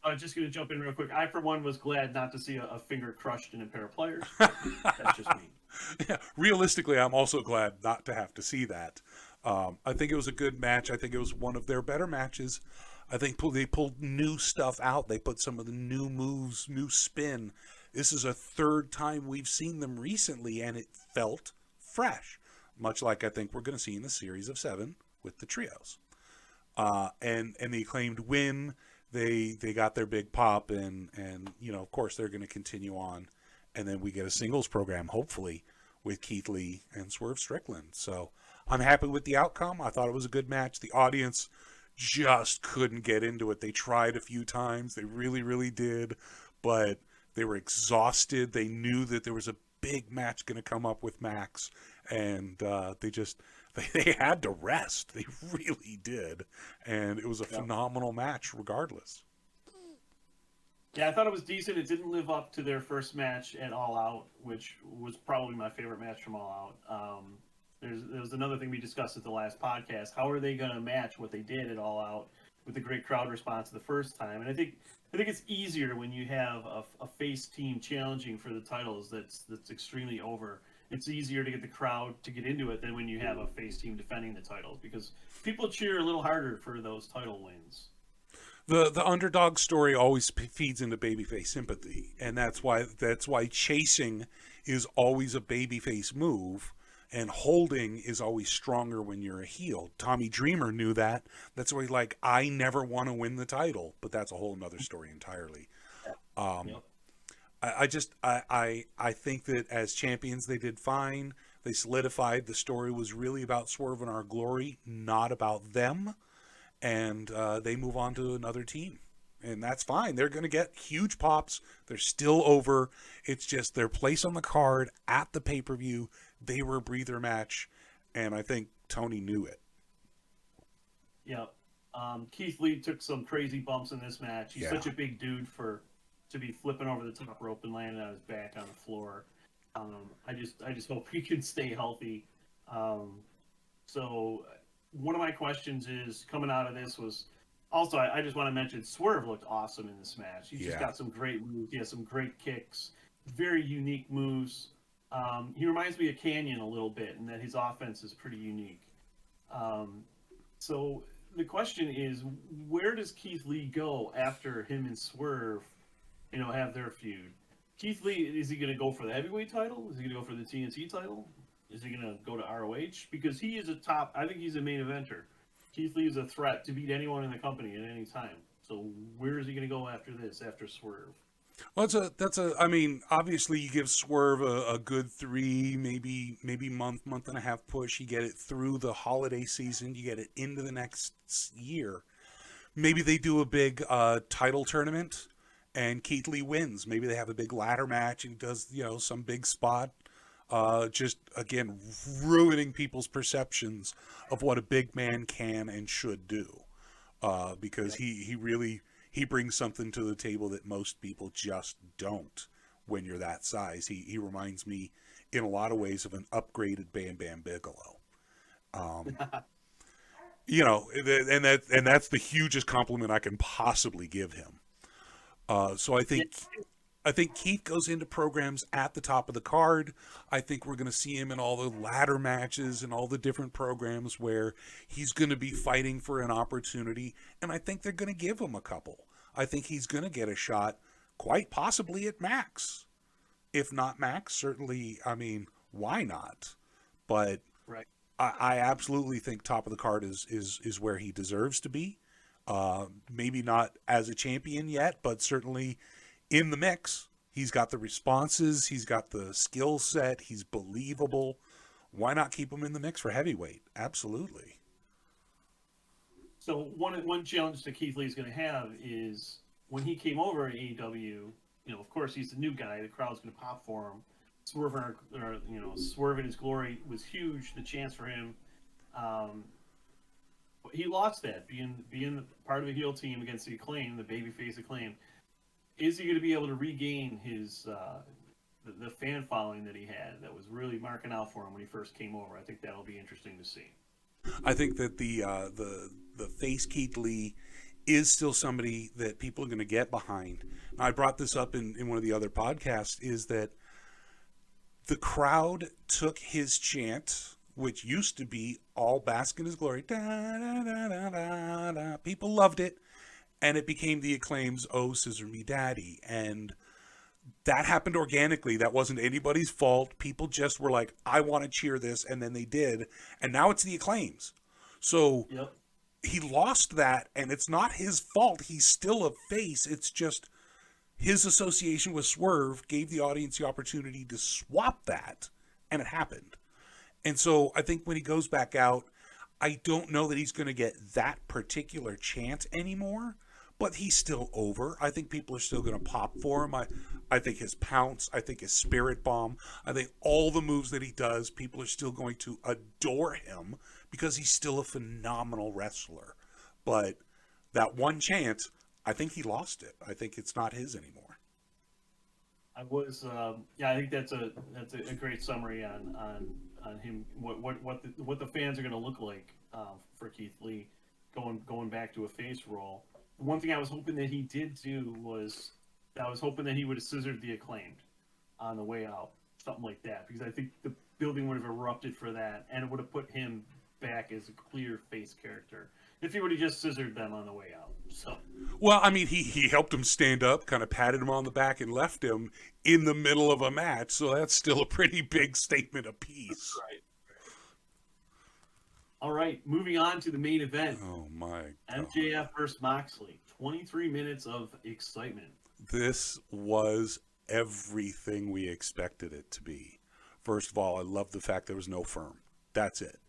I was just going to jump in real quick. I, for one, was glad not to see a finger crushed in a pair of pliers. That's just me. Yeah, realistically, I'm also glad not to have to see that. I think it was a good match. I think it was one of their better matches. I think they pulled new stuff out. They put some of the new moves, new spin. This is a third time we've seen them recently, and it felt fresh, much like I think we're going to see in the series of 7 with the trios. And the Acclaimed win. They got their big pop, and you know, of course, they're going to continue on. And then we get a singles program, hopefully, with Keith Lee and Swerve Strickland. So I'm happy with the outcome. I thought it was a good match. The audience just couldn't get into it. They tried a few times. They really, really did. But they were exhausted. They knew that there was a big match going to come up with Max. And they had to rest. They really did. And it was a phenomenal match regardless. Yeah, I thought it was decent. It didn't live up to their first match at All Out, which was probably my favorite match from All Out. There's another thing we discussed at the last podcast. How are they going to match what they did at All Out with the great crowd response the first time. And I think it's easier when you have a face team challenging for the titles that's extremely over. It's easier to get the crowd to get into it than when you have a face team defending the titles, because people cheer a little harder for those title wins. The underdog story always feeds into babyface sympathy, and that's why chasing is always a babyface move, and holding is always stronger when you're a heel. Tommy Dreamer knew that. That's why, like, I never want to win the title, but that's a whole nother story entirely. Yep. I think that as champions they did fine. They solidified the story was really about Swerve and Our Glory, not about them, and they move on to another team. And that's fine. They're going to get huge pops. They're still over. It's just their place on the card at the pay-per-view. They were a breather match, and I think Tony knew it. Yep. Keith Lee took some crazy bumps in this match. He's such a big dude to be flipping over the top rope and landing on his back on the floor. I just hope he can stay healthy. So one of my questions is, coming out of this was also, I just want to mention Swerve looked awesome in this match. He's just got some great moves. He has some great kicks, very unique moves. He reminds me of Canyon a little bit in that his offense is pretty unique. So the question is, where does Keith Lee go after him and Swerve, have their feud? Keith Lee, is he going to go for the heavyweight title? Is he going to go for the TNT title? Is he going to go to ROH? Because he is I think he's a main eventer. Keith Lee is a threat to beat anyone in the company at any time. So where is he going to go after this, after Swerve? Well, I mean, obviously you give Swerve a good 3, maybe month and a half push. You get it through the holiday season. You get it into the next year. Maybe they do a big title tournament and Keith Lee wins. Maybe they have a big ladder match and does, some big spot. Just, again, ruining people's perceptions of what a big man can and should do. Because he really... he brings something to the table that most people just don't when you're that size. He reminds me in a lot of ways of an upgraded Bam Bam Bigelow. And that's the hugest compliment I can possibly give him. So I think Keith goes into programs at the top of the card. I think we're going to see him in all the ladder matches and all the different programs where he's going to be fighting for an opportunity, and I think they're going to give him a couple. I think he's going to get a shot, quite possibly at Max. If not Max, certainly, I mean, why not? But right. I absolutely think top of the card is where he deserves to be. Maybe not as a champion yet, but certainly in the mix. He's got the responses. He's got the skill set. He's believable. Why not keep him in the mix for heavyweight? Absolutely. So one challenge that Keith Lee is going to have is when he came over to AEW, of course he's the new guy. The crowd's going to pop for him. Swerve in his glory was huge. The chance for him, he lost that being part of a heel team against the Acclaim, the babyface Acclaim. Is he going to be able to regain his the fan following that he had that was really marking out for him when he first came over? I think that'll be interesting to see. I think that the face Keith Lee is still somebody that people are going to get behind. Now, I brought this up in one of the other podcasts, is that the crowd took his chant, which used to be all bask in his glory. Da, da, da, da, da, da. People loved it. And it became the Acclaim's "Oh, Scissor Me Daddy." And that happened organically. That wasn't anybody's fault. People just were like, I want to cheer this. And then they did. And now it's the Acclaim's. So he lost that, and it's not his fault. He's still a face. It's just his association with Swerve gave the audience the opportunity to swap that, and it happened. And so I think when he goes back out, I don't know that he's going to get that particular chant anymore, but he's still over. I think people are still going to pop for him. I think his pounce, I think his spirit bomb, I think all the moves that he does, people are still going to adore him because he's still a phenomenal wrestler. But that one chant, I think he lost it. I think it's not his anymore. I think that's a great summary on him. What the fans are going to look like for Keith Lee. going back to a face role. One thing I was hoping that he did do was I was hoping that he would have scissored the Acclaimed on the way out, something like that, because I think the building would have erupted for that, and it would have put him back as a clear face character if he would have just scissored them on the way out. So, Well, I mean, he helped him stand up, kind of patted him on the back, and left him in the middle of a match. So that's still a pretty big statement of peace. right. All right, moving on to the main event. Oh my God. MJF versus Moxley. 23 minutes of excitement. This was everything we expected it to be. First of all, I love the fact there was no firm. That's it.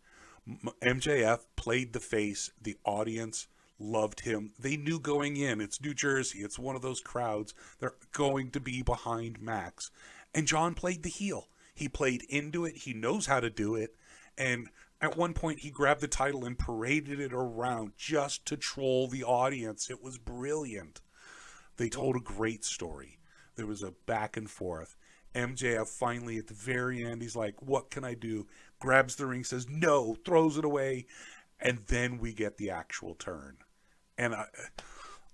MJF played the face. The audience loved him. They knew going in, it's New Jersey. It's one of those crowds. They're going to be behind Max. And John played the heel. He played into it. He knows how to do it. And at one point, he grabbed the title and paraded it around just to troll the audience. It was brilliant. They told a great story. There was a back and forth. MJF finally, at the very end, he's like, what can I do? Grabs the ring, says no, throws it away. And then we get the actual turn. And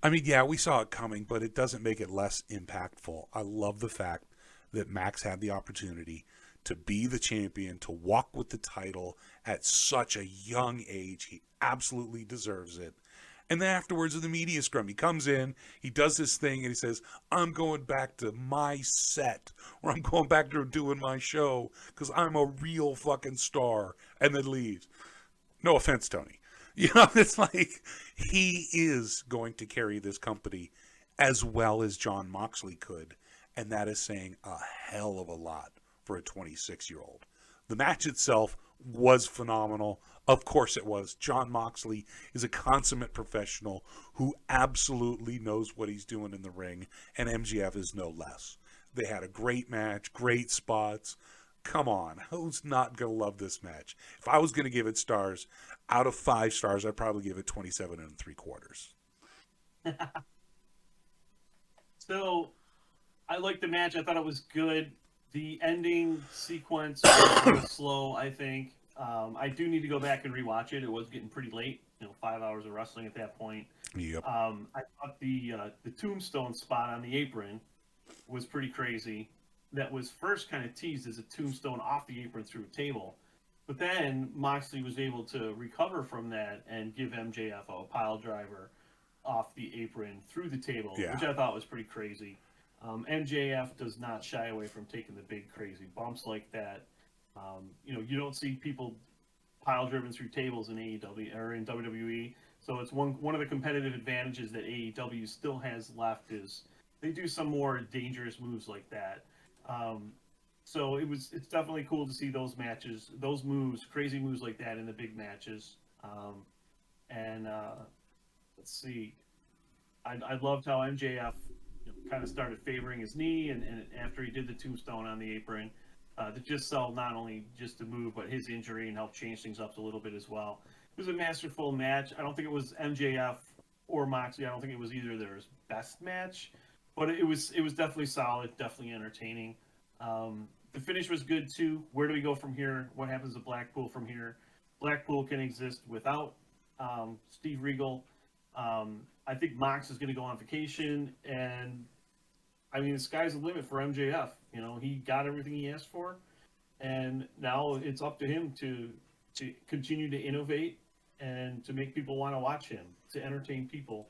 I mean, yeah, we saw it coming, but it doesn't make it less impactful. I love the fact that Max had the opportunity to be the champion, to walk with the title at such a young age. He absolutely deserves it. And then afterwards in the media scrum, he comes in, he does this thing, and he says, I'm going back to my set, or I'm going back to doing my show, because I'm a real fucking star, and then leaves. No offense, Tony. You know, it's like, he is going to carry this company as well as John Moxley could, and that is saying a hell of a lot for a 26-year-old. The match itself was phenomenal. Of course it was. John Moxley is a consummate professional who absolutely knows what he's doing in the ring, and MJF is no less. They had a great match, great spots. Come on, who's not going to love this match? If I was going to give it stars, out of 5 stars, I'd probably give it 27 3/4. So, I liked the match. I thought it was good. The ending sequence was slow, I think. I do need to go back and rewatch it. It was getting pretty late, 5 hours of wrestling at that point. Yep. I thought the tombstone spot on the apron was pretty crazy. That was first kind of teased as a tombstone off the apron through a table. But then Moxley was able to recover from that and give MJF a pile driver off the apron through the table, which I thought was pretty crazy. MJF does not shy away from taking the big crazy bumps like that. You don't see people pile driven through tables in AEW or in WWE. So it's one of the competitive advantages that AEW still has left is they do some more dangerous moves like that. So it's definitely cool to see those matches, those moves, crazy moves like that in the big matches. Let's see. I loved how MJF kind of started favoring his knee, and after he did the tombstone on the apron, to just sell not only just the move, but his injury and help change things up a little bit as well. It was a masterful match. I don't think it was MJF or Moxley. I don't think it was either their best match, but it was definitely solid, definitely entertaining. The finish was good too. Where do we go from here? What happens to Blackpool from here? Blackpool can exist without Steve Regal. I think Mox is going to go on vacation, and I mean, the sky's the limit for MJF. He got everything he asked for, and now it's up to him to continue to innovate and to make people want to watch him, to entertain people,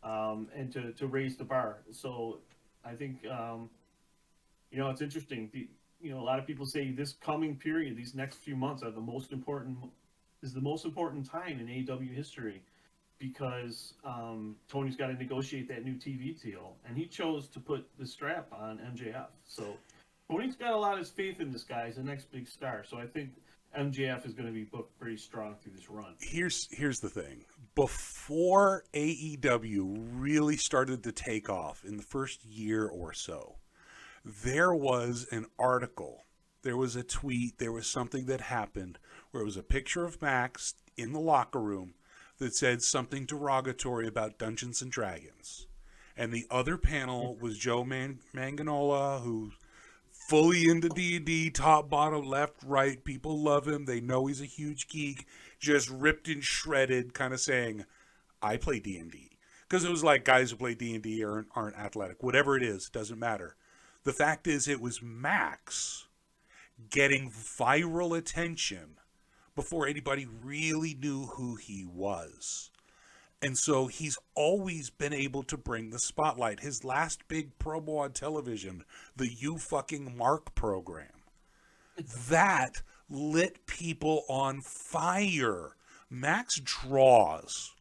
and to raise the bar. So I think, it's interesting. A lot of people say this coming period, these next few months are the most important time in AEW history. Because Tony's got to negotiate that new TV deal, and he chose to put the strap on MJF. So Tony's got a lot of faith in this guy as the next big star. So I think MJF is going to be booked pretty strong through this run. Here's the thing. Before AEW really started to take off in the first year or so, there was an article, there was a tweet, there was something that happened where it was a picture of Max in the locker room that said something derogatory about Dungeons and Dragons. And the other panel was Joe Manganola, who's fully into D&D, top, bottom, left, right. People love him. They know he's a huge geek. Just ripped and shredded, kind of saying, I play D&D. Because it was like guys who play D&D aren't athletic. Whatever it is, doesn't matter. The fact is, it was Max getting viral attention before anybody really knew who he was. And so he's always been able to bring the spotlight. His last big promo on television, the You Fucking Mark program, that lit people on fire. Max draws.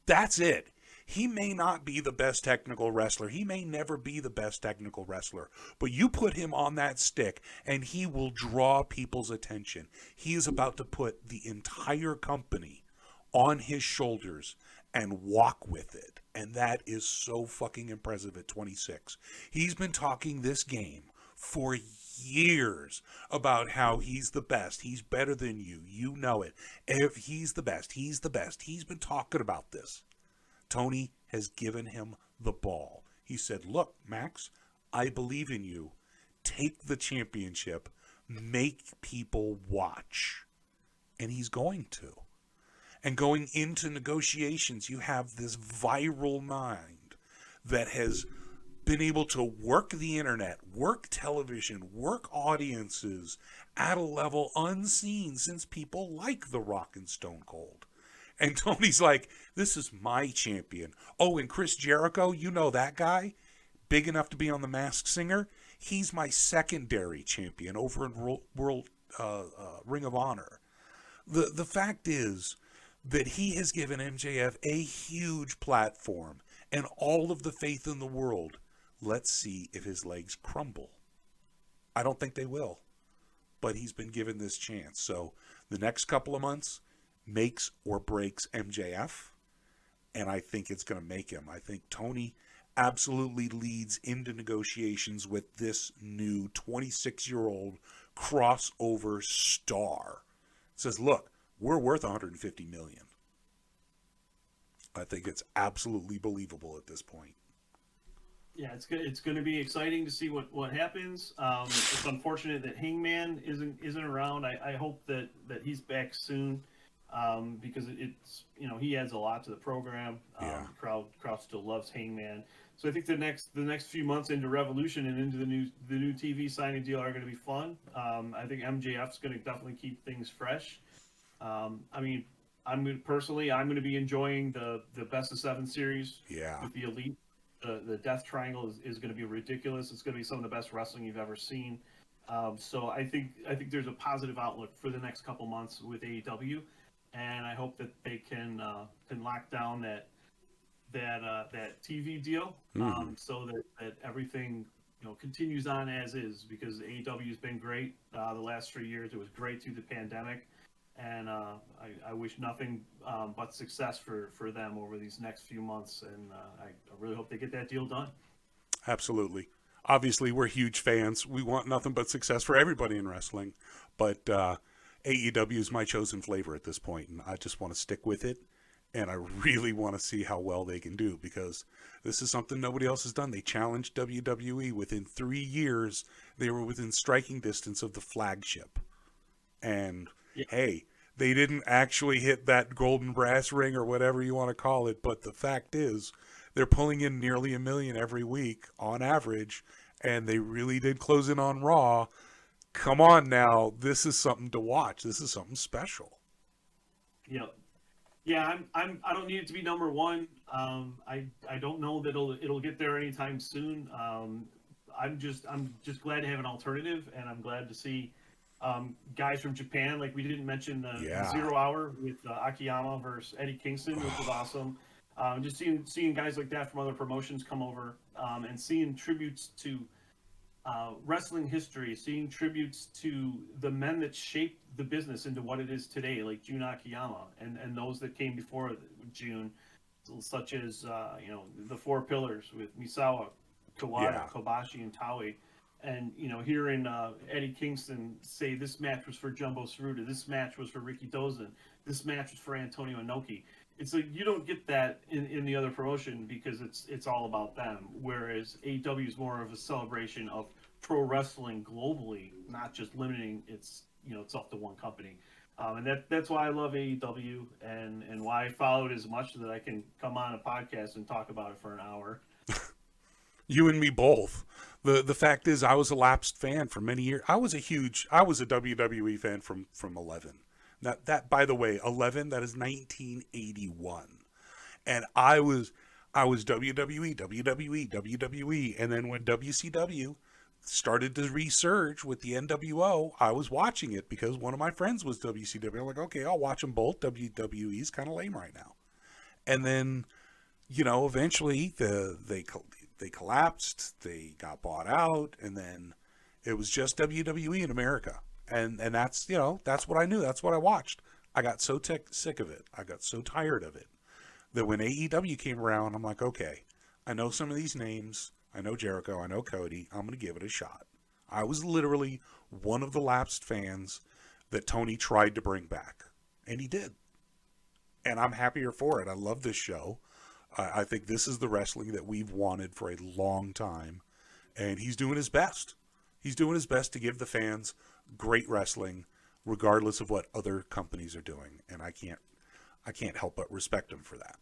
That's it. He may not be the best technical wrestler. He may never be the best technical wrestler. But you put him on that stick and he will draw people's attention. He is about to put the entire company on his shoulders and walk with it. And that is so fucking impressive at 26. He's been talking this game for years about how he's the best. He's better than you. You know it. If he's the best, he's the best. He's been talking about this. Tony has given him the ball. He said, look, Max, I believe in you. Take the championship. Make people watch. And he's going to. And going into negotiations, you have this viral mind that has been able to work the internet, work television, work audiences at a level unseen since people like The Rock and Stone Cold. And Tony's like, this is my champion. Oh, and Chris Jericho, you know that guy? Big enough to be on The Masked Singer? He's my secondary champion over in World Ring of Honor. The fact is that he has given MJF a huge platform and all of the faith in the world. Let's see if his legs crumble. I don't think they will, but he's been given this chance. So the next couple of months makes or breaks MJF, and I think it's going to make him. I think Tony absolutely leads into negotiations with this new 26-year-old crossover star. Says, look, we're worth $150 million. I think it's absolutely believable at this point. Yeah, it's going to be exciting to see what happens. It's unfortunate that Hangman isn't around. I hope that he's back soon, because it's he adds a lot to the program. Yeah. Crowd still loves Hangman. So I think the next few months into Revolution and into the new TV signing deal are going to be fun. I think MJF's going to definitely keep things fresh. I mean, I'm going to be enjoying the best of 7 series. Yeah. With the Elite. The Death Triangle is going to be ridiculous. It's going to be some of the best wrestling you've ever seen. So I think there's a positive outlook for the next couple months with AEW, and I hope that they can lock down that TV deal, so that everything continues on as is, because AEW has been great the last 3 years. It was great through the pandemic. And I wish nothing but success for them over these next few months, and I really hope they get that deal done. Absolutely. Obviously, we're huge fans. We want nothing but success for everybody in wrestling, but AEW is my chosen flavor at this point, and I just want to stick with it, and I really want to see how well they can do, because this is something nobody else has done. They challenged WWE. Within 3 years, they were within striking distance of the flagship, and hey, they didn't actually hit that golden brass ring or whatever you want to call it, but the fact is they're pulling in nearly $1 million every week on average, and they really did close in on Raw. Come on now, this is something to watch. This is something special. Yeah, I don't need it to be number one. I don't know that it'll get there anytime soon. I'm just glad to have an alternative, and I'm glad to see guys from Japan. Like, we didn't mention the 0 Hour with Akiyama versus Eddie Kingston, which was awesome. Just seeing guys like that from other promotions come over, and seeing tributes to wrestling history, seeing tributes to the men that shaped the business into what it is today, like Jun Akiyama and those that came before Jun, such as the Four Pillars with Misawa, Kawada, Kobashi, and Taue. And hearing Eddie Kingston say this match was for Jumbo Tsuruta, this match was for Ricky Dozan, this match was for Antonio Inoki. It's like you don't get that in the other promotion, because it's all about them. Whereas AEW is more of a celebration of pro wrestling globally, not just limiting itself to one company. And that's why I love AEW, and why I follow it as much, so that I can come on a podcast and talk about it for an hour. You and me both. The fact is, I was a lapsed fan for many years. I was a WWE fan from 11. That by the way, 11, that is 1981. And I was WWE, and then when WCW started to resurge with the NWO, I was watching it because one of my friends was WCW. I'm like, okay, I'll watch them both. WWE's kind of lame right now. And then, eventually they collapsed, they got bought out, and then it was just WWE in America. And that's what I knew. That's what I watched. I got so sick of it. I got so tired of it that when AEW came around, I'm like, okay, I know some of these names. I know Jericho. I know Cody. I'm going to give it a shot. I was literally one of the lapsed fans that Tony tried to bring back, and he did. And I'm happier for it. I love this show. I think this is the wrestling that we've wanted for a long time, and he's doing his best. He's doing his best to give the fans great wrestling, regardless of what other companies are doing. And I can't help but respect him for that.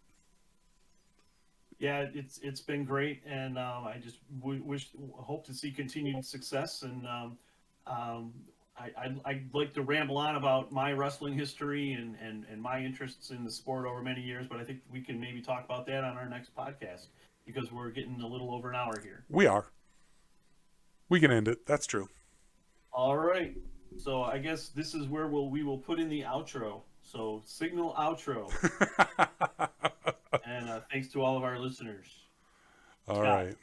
Yeah, it's been great, and I just hope to see continued success. And I'd like to ramble on about my wrestling history and my interests in the sport over many years, but I think we can maybe talk about that on our next podcast, because we're getting a little over an hour here. We are. We can end it. That's true. All right. So I guess this is where we will put in the outro. So signal outro. And thanks to all of our listeners. All Scott. right.